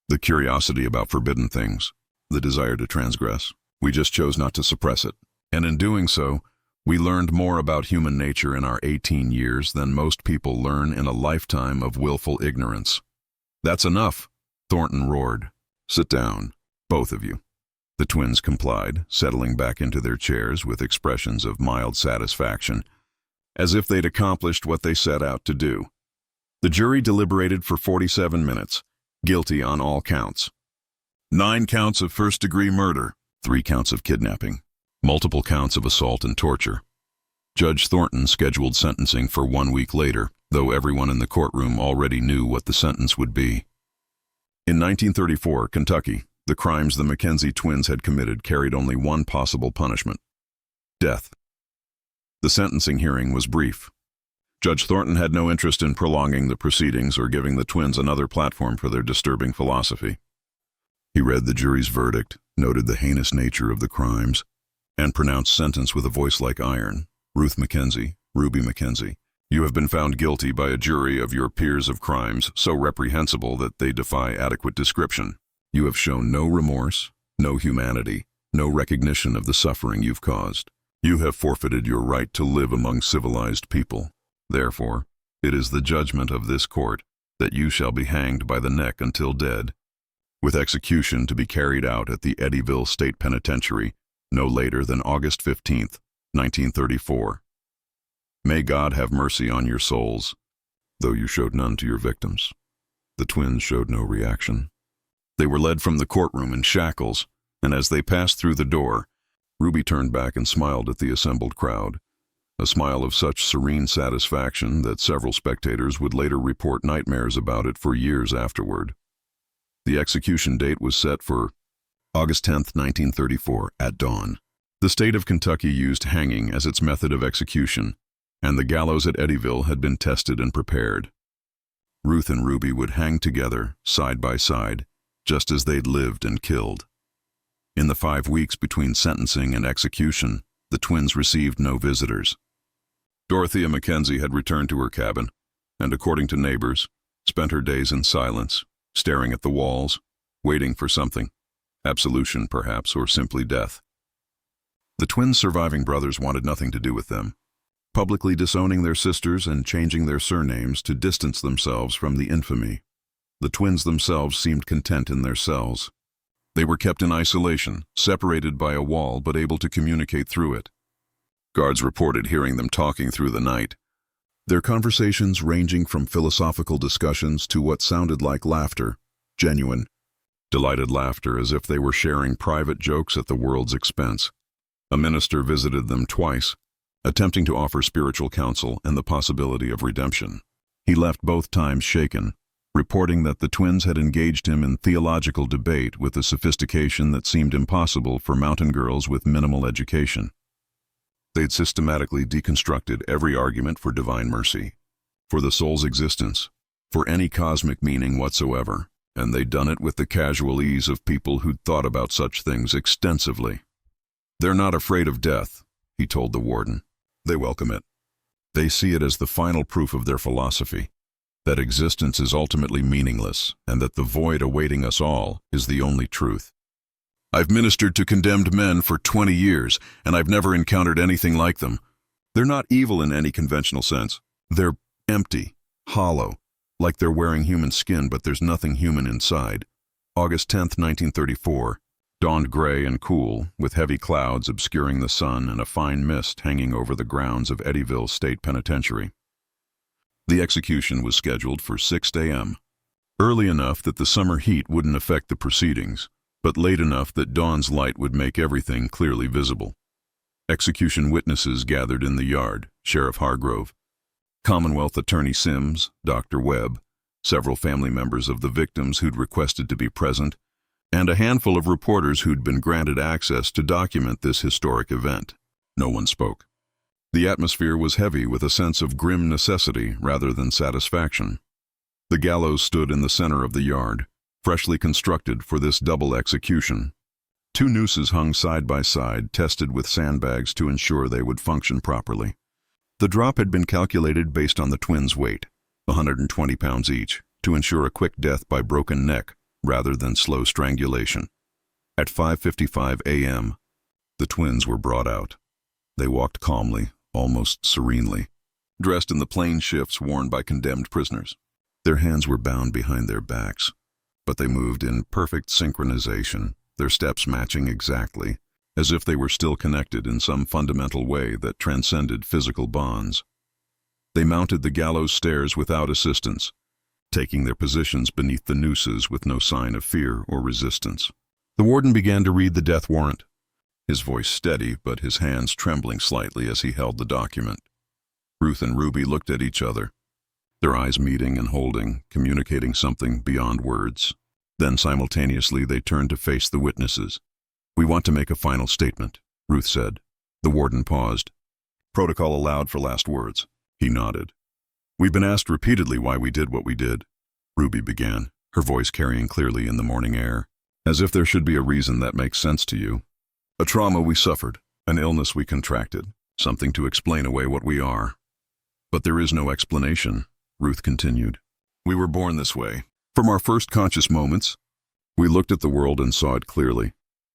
The curiosity about forbidden things. The desire to transgress. We just chose not to suppress it. And in doing so, we learned more about human nature in our 18 years than most people learn in a lifetime of willful ignorance. That's enough, Thornton roared. Sit down, both of you. The twins complied, settling back into their chairs with expressions of mild satisfaction, as if they'd accomplished what they set out to do. The jury deliberated for 47 minutes, guilty on all counts. 9 counts of first-degree murder, 3 counts of kidnapping, multiple counts of assault and torture. Judge Thornton scheduled sentencing for 1 week later, though everyone in the courtroom already knew what the sentence would be. In 1934, Kentucky, the crimes the Mackenzie twins had committed carried only one possible punishment: death. The sentencing hearing was brief. Judge Thornton had no interest in prolonging the proceedings or giving the twins another platform for their disturbing philosophy. He read the jury's verdict, noted the heinous nature of the crimes, and pronounced sentence with a voice like iron. Ruth Mackenzie, Ruby Mackenzie, you have been found guilty by a jury of your peers of crimes so reprehensible that they defy adequate description. You have shown no remorse, no humanity, no recognition of the suffering you've caused. You have forfeited your right to live among civilized people. Therefore, it is the judgment of this court that you shall be hanged by the neck until dead, with execution to be carried out at the Eddyville State Penitentiary no later than August 15th, 1934. May God have mercy on your souls, though you showed none to your victims. The twins showed no reaction. They were led from the courtroom in shackles, and as they passed through the door, Ruby turned back and smiled at the assembled crowd, a smile of such serene satisfaction that several spectators would later report nightmares about it for years afterward. The execution date was set for August 10, 1934, at dawn. The state of Kentucky used hanging as its method of execution, and the gallows at Eddyville had been tested and prepared. Ruth and Ruby would hang together, side by side, just as they'd lived and killed. In the 5 weeks between sentencing and execution, the twins received no visitors. Dorothea Mackenzie had returned to her cabin, and according to neighbors, spent her days in silence, staring at the walls, waiting for something, absolution perhaps, or simply death. The twins' surviving brothers wanted nothing to do with them, publicly disowning their sisters and changing their surnames to distance themselves from the infamy. The twins themselves seemed content in their cells. They were kept in isolation, separated by a wall but able to communicate through it. Guards reported hearing them talking through the night, their conversations ranging from philosophical discussions to what sounded like laughter, genuine, delighted laughter as if they were sharing private jokes at the world's expense. A minister visited them twice, attempting to offer spiritual counsel and the possibility of redemption. He left both times shaken, reporting that the twins had engaged him in theological debate with a sophistication that seemed impossible for mountain girls with minimal education. They'd systematically deconstructed every argument for divine mercy, for the soul's existence, for any cosmic meaning whatsoever, and they'd done it with the casual ease of people who'd thought about such things extensively. They're not afraid of death, he told the warden. They welcome it. They see it as the final proof of their philosophy, that existence is ultimately meaningless and that the void awaiting us all is the only truth. I've ministered to condemned men for 20 years, and I've never encountered anything like them. They're not evil in any conventional sense. They're empty, hollow, like they're wearing human skin, but there's nothing human inside. August 10, 1934, dawned gray and cool, with heavy clouds obscuring the sun and a fine mist hanging over the grounds of Eddyville State Penitentiary. The execution was scheduled for 6 a.m., early enough that the summer heat wouldn't affect the proceedings, but late enough that dawn's light would make everything clearly visible. Execution witnesses gathered in the yard: Sheriff Hargrove, Commonwealth Attorney Sims, Dr. Webb, several family members of the victims who'd requested to be present, and a handful of reporters who'd been granted access to document this historic event. No one spoke. The atmosphere was heavy with a sense of grim necessity rather than satisfaction. The gallows stood in the center of the yard, freshly constructed for this double execution. 2 nooses hung side by side, tested with sandbags to ensure they would function properly. The drop had been calculated based on the twins' weight, 120 pounds each, to ensure a quick death by broken neck rather than slow strangulation. At 5:55 a.m., the twins were brought out. They walked calmly, almost serenely, dressed in the plain shifts worn by condemned prisoners. Their hands were bound behind their backs, but they moved in perfect synchronization, their steps matching exactly, as if they were still connected in some fundamental way that transcended physical bonds. They mounted the gallows stairs without assistance, taking their positions beneath the nooses with no sign of fear or resistance. The warden began to read the death warrant, his voice steady but his hands trembling slightly as he held the document. Ruth and Ruby looked at each other, their eyes meeting and holding, communicating something beyond words. Then simultaneously they turned to face the witnesses. "We want to make a final statement," Ruth said. The warden paused. "Protocol allowed for last words." He nodded. "We've been asked repeatedly why we did what we did," Ruby began, her voice carrying clearly in the morning air. "As if there should be a reason that makes sense to you. A trauma we suffered, an illness we contracted, something to explain away what we are. But there is no explanation," Ruth continued. "We were born this way. From our first conscious moments, we looked at the world and saw it clearly,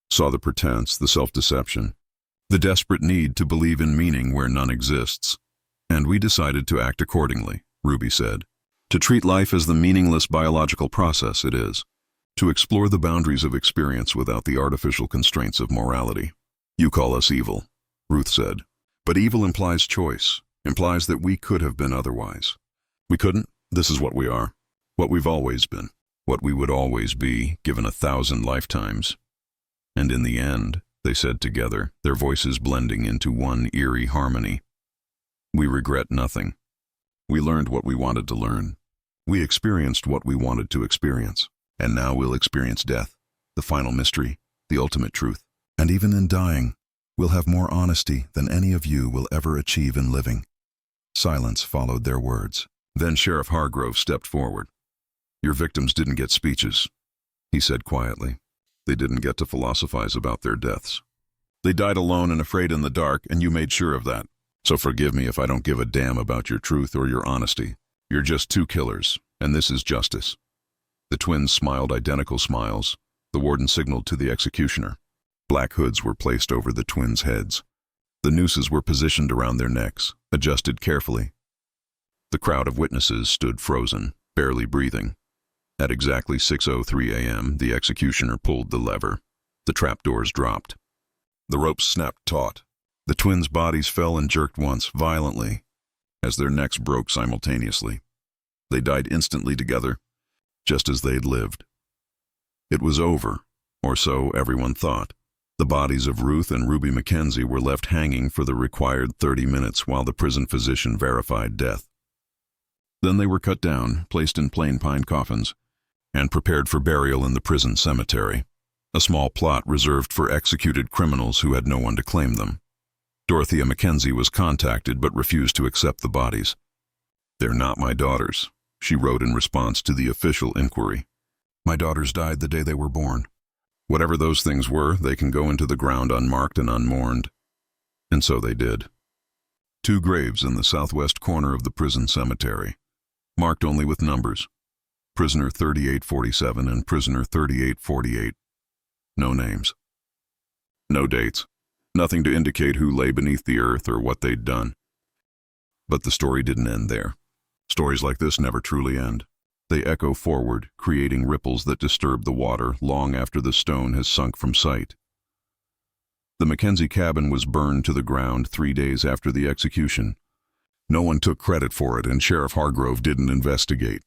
saw the pretense, the self-deception, the desperate need to believe in meaning where none exists. And we decided to act accordingly," Ruby said, "to treat life as the meaningless biological process it is, to explore the boundaries of experience without the artificial constraints of morality." "You call us evil," Ruth said, "but evil implies choice, implies that we could have been otherwise. We couldn't. This is what we are. What we've always been, what we would always be, given 1,000 lifetimes. And in the end," they said together, their voices blending into one eerie harmony, "we regret nothing. We learned what we wanted to learn. We experienced what we wanted to experience. And now we'll experience death, the final mystery, the ultimate truth. And even in dying, we'll have more honesty than any of you will ever achieve in living." Silence followed their words. Then Sheriff Hargrove stepped forward. "Your victims didn't get speeches," he said quietly. "They didn't get to philosophize about their deaths. They died alone and afraid in the dark, and you made sure of that. So forgive me if I don't give a damn about your truth or your honesty. You're just 2 killers, and this is justice." The twins smiled identical smiles. The warden signaled to the executioner. Black hoods were placed over the twins' heads. The nooses were positioned around their necks, adjusted carefully. The crowd of witnesses stood frozen, barely breathing. At exactly 6:03 a.m., the executioner pulled the lever. The trapdoors dropped. The ropes snapped taut. The twins' bodies fell and jerked once, violently, as their necks broke simultaneously. They died instantly together, just as they'd lived. It was over, or so everyone thought. The bodies of Ruth and Ruby Mackenzie were left hanging for the required 30 minutes while the prison physician verified death. Then they were cut down, placed in plain pine coffins, and prepared for burial in the prison cemetery, a small plot reserved for executed criminals who had no one to claim them. Dorothea Mackenzie was contacted but refused to accept the bodies. "They're not my daughters," she wrote in response to the official inquiry. "My daughters died the day they were born. Whatever those things were, they can go into the ground unmarked and unmourned." And so they did. 2 graves in the southwest corner of the prison cemetery, marked only with numbers. Prisoner 3847 and Prisoner 3848. No names. No dates. Nothing to indicate who lay beneath the earth or what they'd done. But the story didn't end there. Stories like this never truly end. They echo forward, creating ripples that disturb the water long after the stone has sunk from sight. The Mackenzie cabin was burned to the ground 3 days after the execution. No one took credit for it, and Sheriff Hargrove didn't investigate.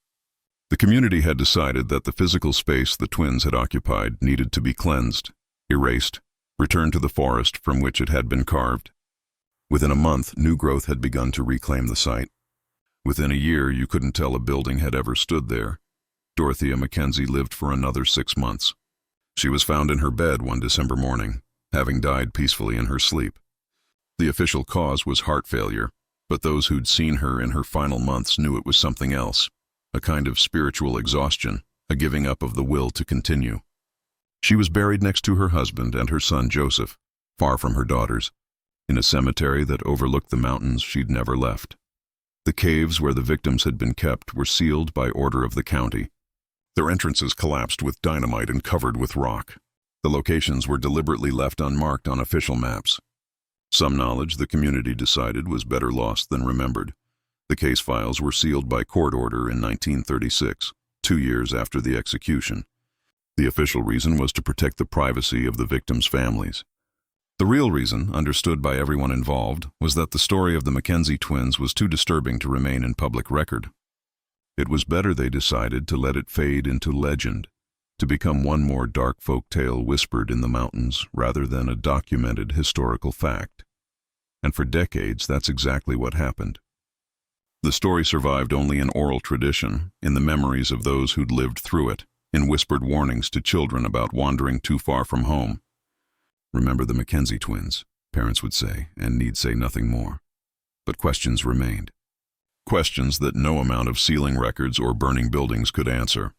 The community had decided that the physical space the twins had occupied needed to be cleansed, erased, returned to the forest from which it had been carved. Within a month, new growth had begun to reclaim the site. Within a year, you couldn't tell a building had ever stood there. Dorothea Mackenzie lived for another 6 months. She was found in her bed one December morning, having died peacefully in her sleep. The official cause was heart failure, but those who'd seen her in her final months knew it was something else, a kind of spiritual exhaustion, a giving up of the will to continue. She was buried next to her husband and her son Joseph, far from her daughters, in a cemetery that overlooked the mountains she'd never left. The caves where the victims had been kept were sealed by order of the county. Their entrances collapsed with dynamite and covered with rock. The locations were deliberately left unmarked on official maps. Some knowledge, the community decided, was better lost than remembered. The case files were sealed by court order in 1936, 2 years after the execution. The official reason was to protect the privacy of the victims' families. The real reason, understood by everyone involved, was that the story of the Mackenzie twins was too disturbing to remain in public record. It was better, they decided, to let it fade into legend, to become one more dark folk tale whispered in the mountains rather than a documented historical fact. And for decades, that's exactly what happened. The story survived only in oral tradition, in the memories of those who'd lived through it, in whispered warnings to children about wandering too far from home. "Remember the Mackenzie twins," parents would say, and need say nothing more. But questions remained. Questions that no amount of sealing records or burning buildings could answer.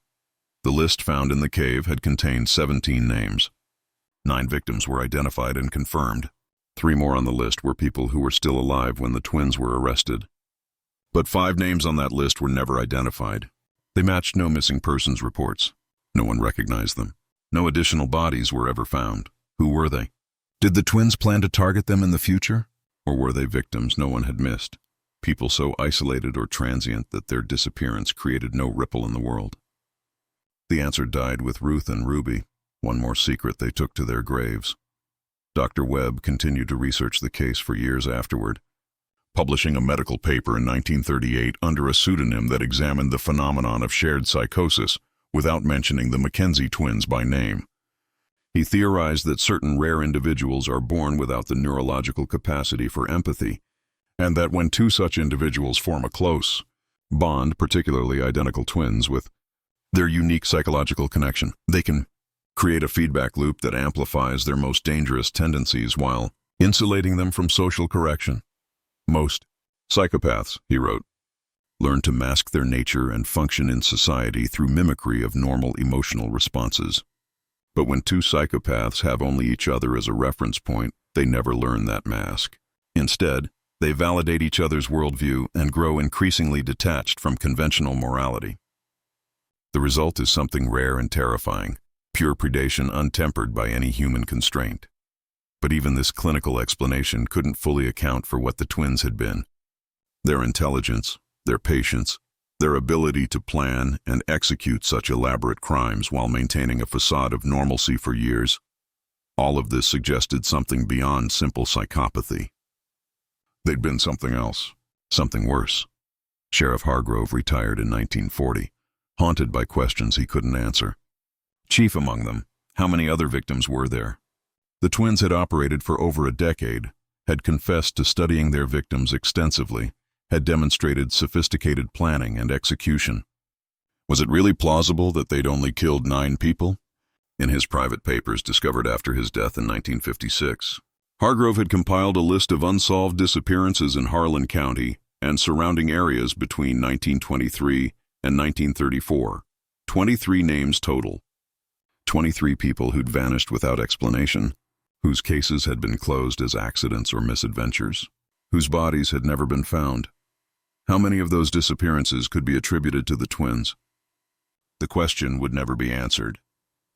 The list found in the cave had contained 17 names. 9 victims were identified and confirmed. 3 more on the list were people who were still alive when the twins were arrested. But 5 names on that list were never identified. They matched no missing persons reports. No one recognized them. No additional bodies were ever found. Who were they? Did the twins plan to target them in the future? Or were they victims no one had missed? People so isolated or transient that their disappearance created no ripple in the world. The answer died with Ruth and Ruby, one more secret they took to their graves. Dr. Webb continued to research the case for years afterward, publishing a medical paper in 1938 under a pseudonym that examined the phenomenon of shared psychosis without mentioning the Mackenzie twins by name. He theorized that certain rare individuals are born without the neurological capacity for empathy, and that when 2 such individuals form a close bond, particularly identical twins, with their unique psychological connection, they can create a feedback loop that amplifies their most dangerous tendencies while insulating them from social correction. Most psychopaths, he wrote, learn to mask their nature and function in society through mimicry of normal emotional responses. But when 2 psychopaths have only each other as a reference point, they never learn that mask. Instead, they validate each other's worldview and grow increasingly detached from conventional morality. The result is something rare and terrifying, pure predation untempered by any human constraint. But even this clinical explanation couldn't fully account for what the twins had been. Their intelligence, their patience, their ability to plan and execute such elaborate crimes while maintaining a facade of normalcy for years, all of this suggested something beyond simple psychopathy. They'd been something else, something worse. Sheriff Hargrove retired in 1940, haunted by questions he couldn't answer. Chief among them, how many other victims were there? The twins had operated for over a decade, had confessed to studying their victims extensively, had demonstrated sophisticated planning and execution. Was it really plausible that they'd only killed 9 people? In his private papers discovered after his death in 1956, Hargrove had compiled a list of unsolved disappearances in Harlan County and surrounding areas between 1923 and 1934. 23 names total. 23 people who'd vanished without explanation, whose cases had been closed as accidents or misadventures, whose bodies had never been found. How many of those disappearances could be attributed to the twins? The question would never be answered.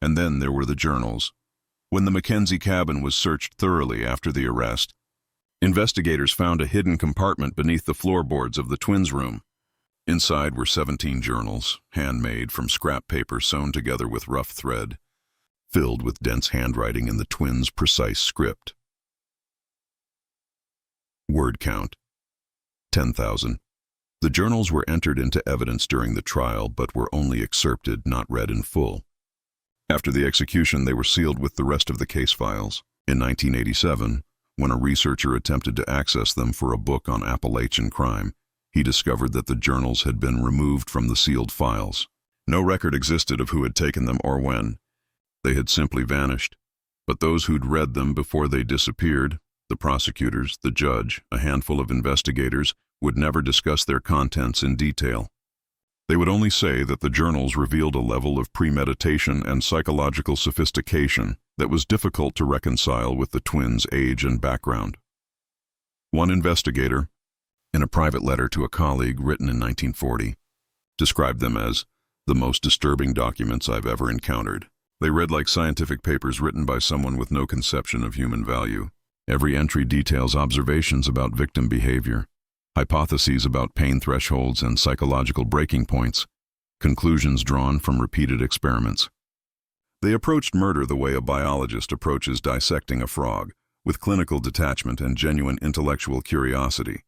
And then there were the journals. When the Mackenzie cabin was searched thoroughly after the arrest, investigators found a hidden compartment beneath the floorboards of the twins' room. Inside were 17 journals, handmade from scrap paper sewn together with rough thread, filled with dense handwriting in the twins' precise script. Word count: 10,000. The journals were entered into evidence during the trial, but were only excerpted, not read in full. After the execution, they were sealed with the rest of the case files. In 1987, when a researcher attempted to access them for a book on Appalachian crime, he discovered that the journals had been removed from the sealed files. No record existed of who had taken them or when. They had simply vanished. But those who'd read them before they disappeared, the prosecutors, the judge, a handful of investigators, would never discuss their contents in detail. They would only say that the journals revealed a level of premeditation and psychological sophistication that was difficult to reconcile with the twins' age and background. One investigator, in a private letter to a colleague written in 1940, described them as the most disturbing documents I've ever encountered. They read like scientific papers written by someone with no conception of human value. Every entry details observations about victim behavior, hypotheses about pain thresholds and psychological breaking points, conclusions drawn from repeated experiments. They approached murder the way a biologist approaches dissecting a frog, with clinical detachment and genuine intellectual curiosity.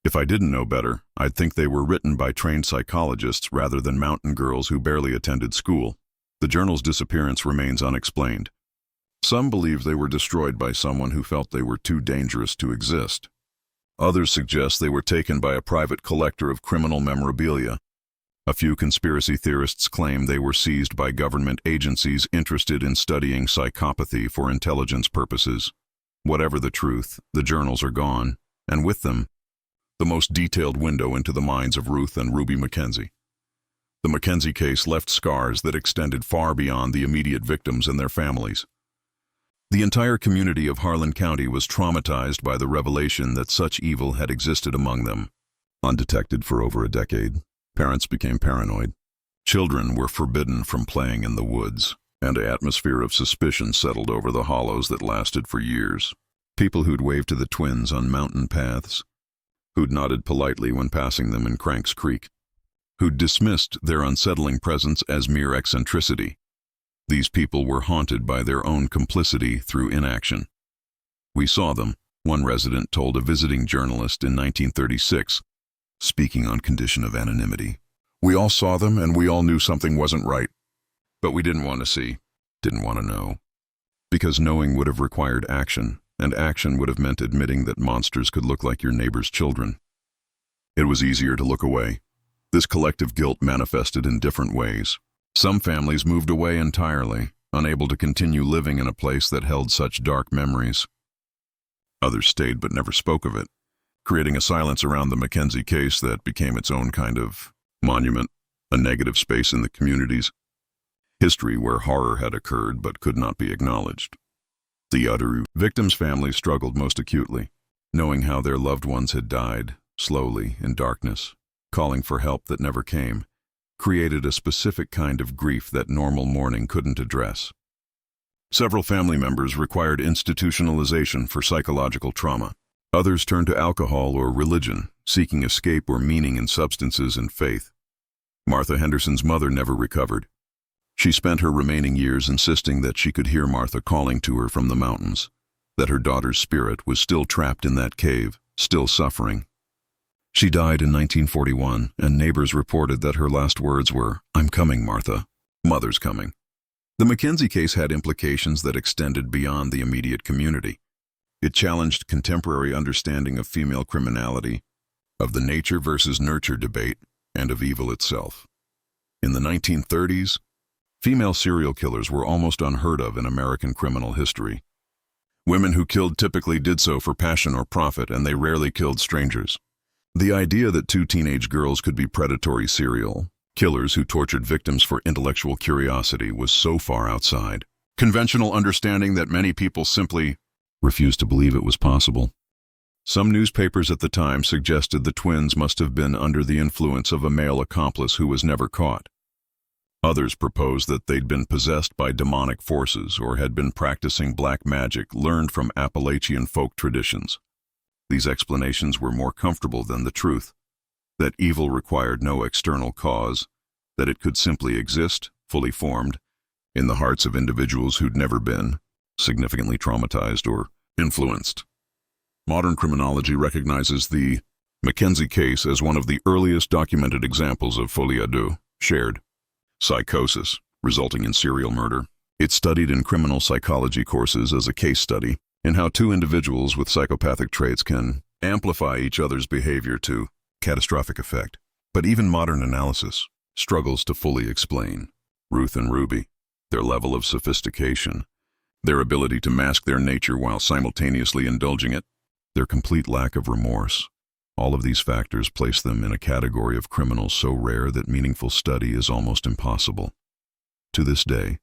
If I didn't know better, I'd think they were written by trained psychologists rather than mountain girls who barely attended school. The journal's disappearance remains unexplained. Some believe they were destroyed by someone who felt they were too dangerous to exist. Others suggest they were taken by a private collector of criminal memorabilia. A few conspiracy theorists claim they were seized by government agencies interested in studying psychopathy for intelligence purposes. Whatever the truth, the journals are gone, and with them, the most detailed window into the minds of Ruth and Ruby Mackenzie. The Mackenzie case left scars that extended far beyond the immediate victims and their families. The entire community of Harlan County was traumatized by the revelation that such evil had existed among them. Undetected for over a decade, parents became paranoid. Children were forbidden from playing in the woods, and an atmosphere of suspicion settled over the hollows that lasted for years. People who'd waved to the twins on mountain paths, who'd nodded politely when passing them in Cranks Creek, who'd dismissed their unsettling presence as mere eccentricity. These people were haunted by their own complicity through inaction. We saw them, one resident told a visiting journalist in 1936, speaking on condition of anonymity. We all saw them and we all knew something wasn't right. But we didn't want to see, didn't want to know. Because knowing would have required action, and action would have meant admitting that monsters could look like your neighbor's children. It was easier to look away. This collective guilt manifested in different ways. Some families moved away entirely, unable to continue living in a place that held such dark memories. Others stayed but never spoke of it, creating a silence around the Mackenzie case that became its own kind of monument, a negative space in the communities. History where horror had occurred but could not be acknowledged. The other victims' families struggled most acutely, knowing how their loved ones had died, slowly, in darkness, calling for help that never came, created a specific kind of grief that normal mourning couldn't address. Several family members required institutionalization for psychological trauma. Others turned to alcohol or religion, seeking escape or meaning in substances and faith. Martha Henderson's mother never recovered. She spent her remaining years insisting that she could hear Martha calling to her from the mountains, that her daughter's spirit was still trapped in that cave, still suffering. She died in 1941, and neighbors reported that her last words were, "I'm coming, Martha. Mother's coming." The Mackenzie case had implications that extended beyond the immediate community. It challenged contemporary understanding of female criminality, of the nature versus nurture debate, and of evil itself. In the 1930s, female serial killers were almost unheard of in American criminal history. Women who killed typically did so for passion or profit, and they rarely killed strangers. The idea that two teenage girls could be predatory serial killers who tortured victims for intellectual curiosity was so far outside conventional understanding that many people simply refused to believe it was possible. Some newspapers at the time suggested the twins must have been under the influence of a male accomplice who was never caught. Others proposed that they'd been possessed by demonic forces or had been practicing black magic learned from Appalachian folk traditions. These explanations were more comfortable than the truth. that evil required no external cause, that it could simply exist, fully formed, in the hearts of individuals who'd never been significantly traumatized or influenced. Modern criminology recognizes the Mackenzie case as one of the earliest documented examples of folie à deux, shared psychosis, resulting in serial murder. It's studied in criminal psychology courses as a case study in how two individuals with psychopathic traits can amplify each other's behavior to catastrophic effect. But even modern analysis struggles to fully explain Ruth and Ruby, their level of sophistication, their ability to mask their nature while simultaneously indulging it, their complete lack of remorse. All of these factors place them in a category of criminals so rare that meaningful study is almost impossible. To this day,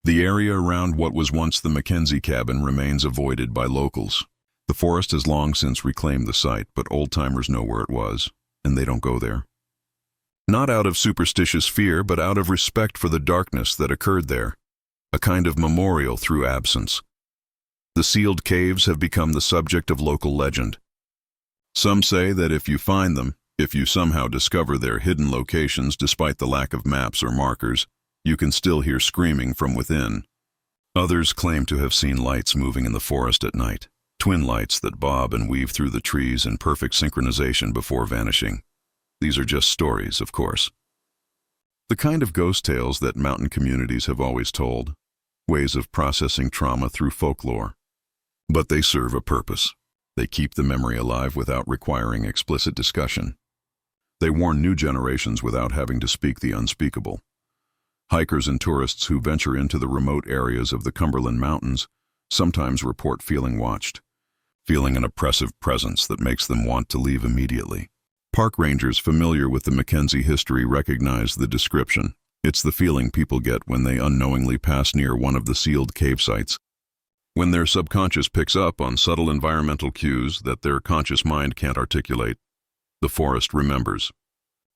the area around what was once the Mackenzie cabin remains avoided by locals. The forest has long since reclaimed the site, but old-timers know where it was, and they don't go there. Not out of superstitious fear, but out of respect for the darkness that occurred there, a kind of memorial through absence. The sealed caves have become the subject of local legend. Some say that if you find them, if you somehow discover their hidden locations despite the lack of maps or markers, you can still hear screaming from within. Others claim to have seen lights moving in the forest at night, twin lights that bob and weave through the trees in perfect synchronization before vanishing. These are just stories, of course. The kind of ghost tales that mountain communities have always told, ways of processing trauma through folklore. But they serve a purpose. They keep the memory alive without requiring explicit discussion. They warn new generations without having to speak the unspeakable. Hikers and tourists who venture into the remote areas of the Cumberland Mountains sometimes report feeling watched, feeling an oppressive presence that makes them want to leave immediately. Park rangers familiar with the Mackenzie history recognize the description. It's the feeling people get when they unknowingly pass near one of the sealed cave sites. When their subconscious picks up on subtle environmental cues that their conscious mind can't articulate, the forest remembers.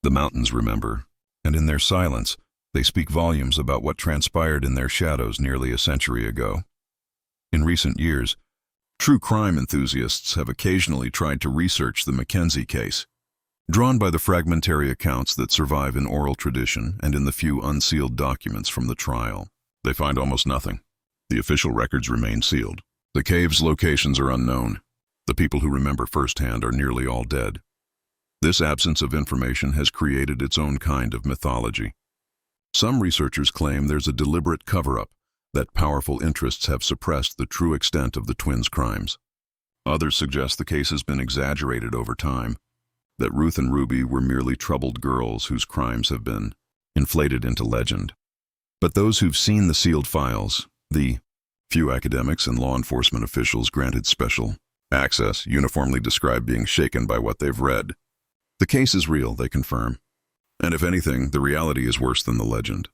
The mountains remember, and in their silence, they speak volumes about what transpired in their shadows nearly a century ago. In recent years, true crime enthusiasts have occasionally tried to research the Mackenzie case. Drawn by the fragmentary accounts that survive in oral tradition and in the few unsealed documents from the trial, they find almost nothing. The official records remain sealed. The cave's locations are unknown. The people who remember firsthand are nearly all dead. This absence of information has created its own kind of mythology. Some researchers claim there's a deliberate cover-up, that powerful interests have suppressed the true extent of the twins' crimes. Others suggest the case has been exaggerated over time, that Ruth and Ruby were merely troubled girls whose crimes have been inflated into legend. But those who've seen the sealed files, the few academics and law enforcement officials granted special access, uniformly describe being shaken by what they've read. The case is real, they confirm. And if anything, the reality is worse than the legend.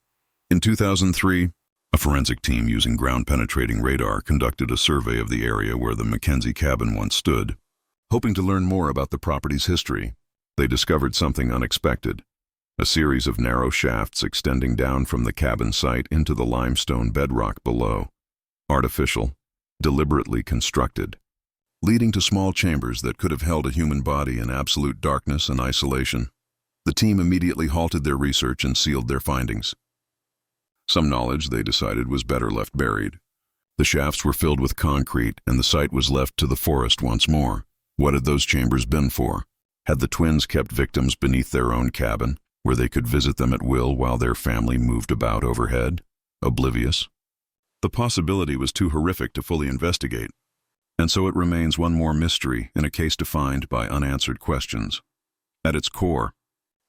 In 2003, a forensic team using ground-penetrating radar conducted a survey of the area where the Mackenzie cabin once stood. Hoping to learn more about the property's history, they discovered something unexpected, a series of narrow shafts extending down from the cabin site into the limestone bedrock below, artificial, deliberately constructed, leading to small chambers that could have held a human body in absolute darkness and isolation. The team immediately halted their research and sealed their findings. Some knowledge, they decided, was better left buried. The shafts were filled with concrete, and the site was left to the forest once more. What had those chambers been for? Had the twins kept victims beneath their own cabin, where they could visit them at will while their family moved about overhead, oblivious? The possibility was too horrific to fully investigate, and so it remains one more mystery in a case defined by unanswered questions. At its core,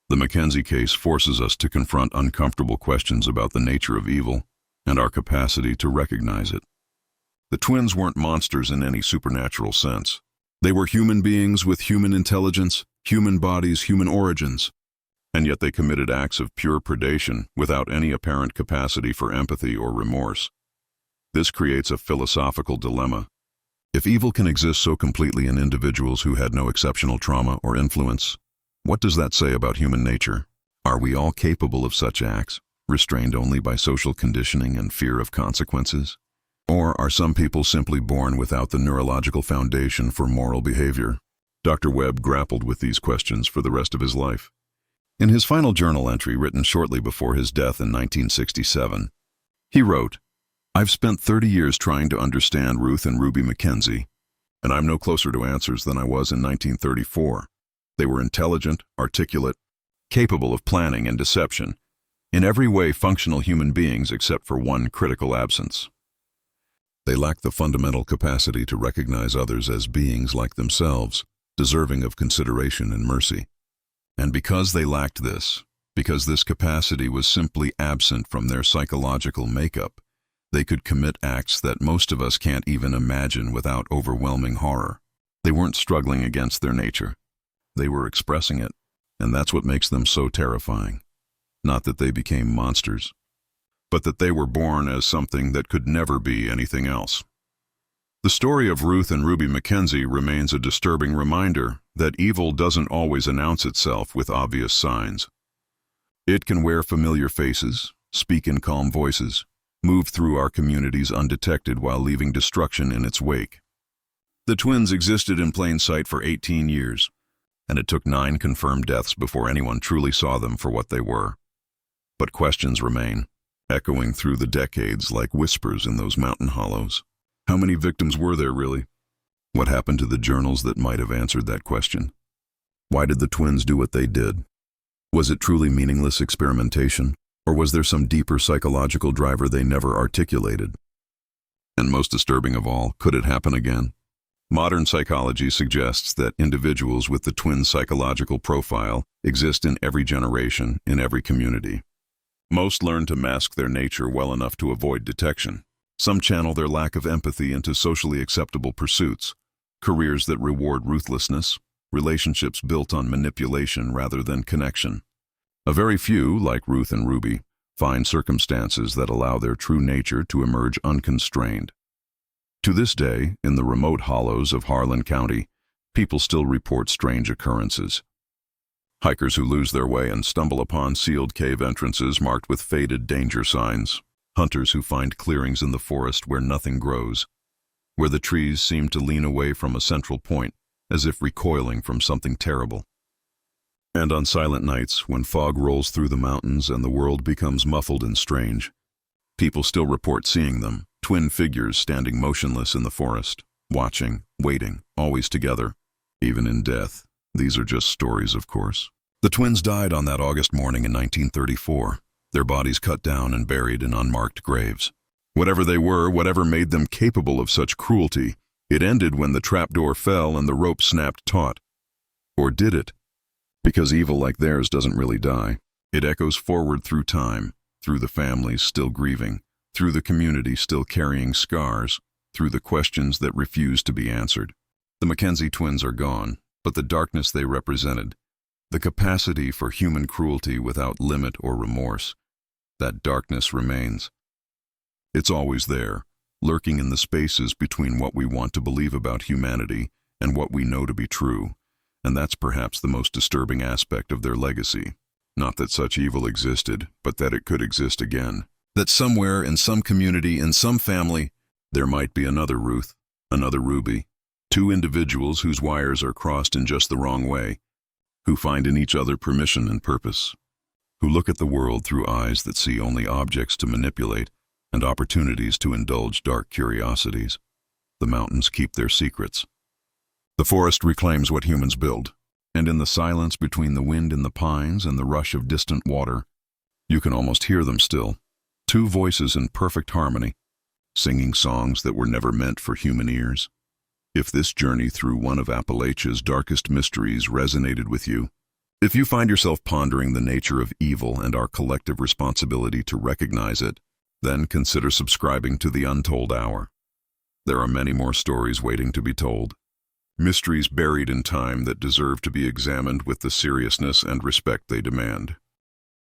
the Mackenzie case forces us to confront uncomfortable questions about the nature of evil and our capacity to recognize it. The twins weren't monsters in any supernatural sense. They were human beings with human intelligence, human bodies, human origins, and yet they committed acts of pure predation without any apparent capacity for empathy or remorse. This creates a philosophical dilemma. If evil can exist so completely in individuals who had no exceptional trauma or influence, what does that say about human nature? Are we all capable of such acts, restrained only by social conditioning and fear of consequences? Or are some people simply born without the neurological foundation for moral behavior? Dr. Webb grappled with these questions for the rest of his life. In his final journal entry written shortly before his death in 1967, he wrote, "I've spent 30 years trying to understand Ruth and Ruby Mackenzie, and I'm no closer to answers than I was in 1934. They were intelligent, articulate, capable of planning and deception, in every way functional human beings except for one critical absence. They lacked the fundamental capacity to recognize others as beings like themselves, deserving of consideration and mercy. And because they lacked this, because this capacity was simply absent from their psychological makeup, they could commit acts that most of us can't even imagine without overwhelming horror. They weren't struggling against their nature. They were expressing it, and that's what makes them so terrifying. Not that they became monsters, but that they were born as something that could never be anything else." The story of Ruth and Ruby Mackenzie remains a disturbing reminder that evil doesn't always announce itself with obvious signs. It can wear familiar faces, speak in calm voices, move through our communities undetected while leaving destruction in its wake. The twins existed in plain sight for 18 years, and it took 9 confirmed deaths before anyone truly saw them for what they were. But questions remain, echoing through the decades like whispers in those mountain hollows. How many victims were there really? What happened to the journals that might have answered that question? Why did the twins do what they did? Was it truly meaningless experimentation, or was there some deeper psychological driver they never articulated? And most disturbing of all, could it happen again? Modern psychology suggests that individuals with the twin psychological profile exist in every generation, in every community. Most learn to mask their nature well enough to avoid detection. Some channel their lack of empathy into socially acceptable pursuits, careers that reward ruthlessness, relationships built on manipulation rather than connection. A very few, like Ruth and Ruby, find circumstances that allow their true nature to emerge unconstrained. To this day, in the remote hollows of Harlan County, people still report strange occurrences. Hikers who lose their way and stumble upon sealed cave entrances marked with faded danger signs. Hunters who find clearings in the forest where nothing grows, where the trees seem to lean away from a central point, as if recoiling from something terrible. And on silent nights, when fog rolls through the mountains and the world becomes muffled and strange, people still report seeing them, twin figures standing motionless in the forest, watching, waiting, always together, even in death. These are just stories, of course. The twins died on that August morning in 1934. Their bodies cut down and buried in unmarked graves. Whatever they were, whatever made them capable of such cruelty, it ended when the trapdoor fell and the rope snapped taut. Or did it? Because evil like theirs doesn't really die. It echoes forward through time, through the families still grieving, through the community still carrying scars, through the questions that refuse to be answered. The Mackenzie twins are gone, but the darkness they represented, the capacity for human cruelty without limit or remorse, that darkness remains. It's always there, lurking in the spaces between what we want to believe about humanity and what we know to be true, and that's perhaps the most disturbing aspect of their legacy. Not that such evil existed, but that it could exist again. That somewhere, in some community, in some family, there might be another Ruth, another Ruby, 2 individuals whose wires are crossed in just the wrong way, who find in each other permission and purpose, who look at the world through eyes that see only objects to manipulate and opportunities to indulge dark curiosities. The mountains keep their secrets. The forest reclaims what humans build, and in the silence between the wind in the pines and the rush of distant water, you can almost hear them still, 2 voices in perfect harmony, singing songs that were never meant for human ears. If this journey through one of Appalachia's darkest mysteries resonated with you, if you find yourself pondering the nature of evil and our collective responsibility to recognize it, then consider subscribing to the Untold Hour. There are many more stories waiting to be told, mysteries buried in time that deserve to be examined with the seriousness and respect they demand.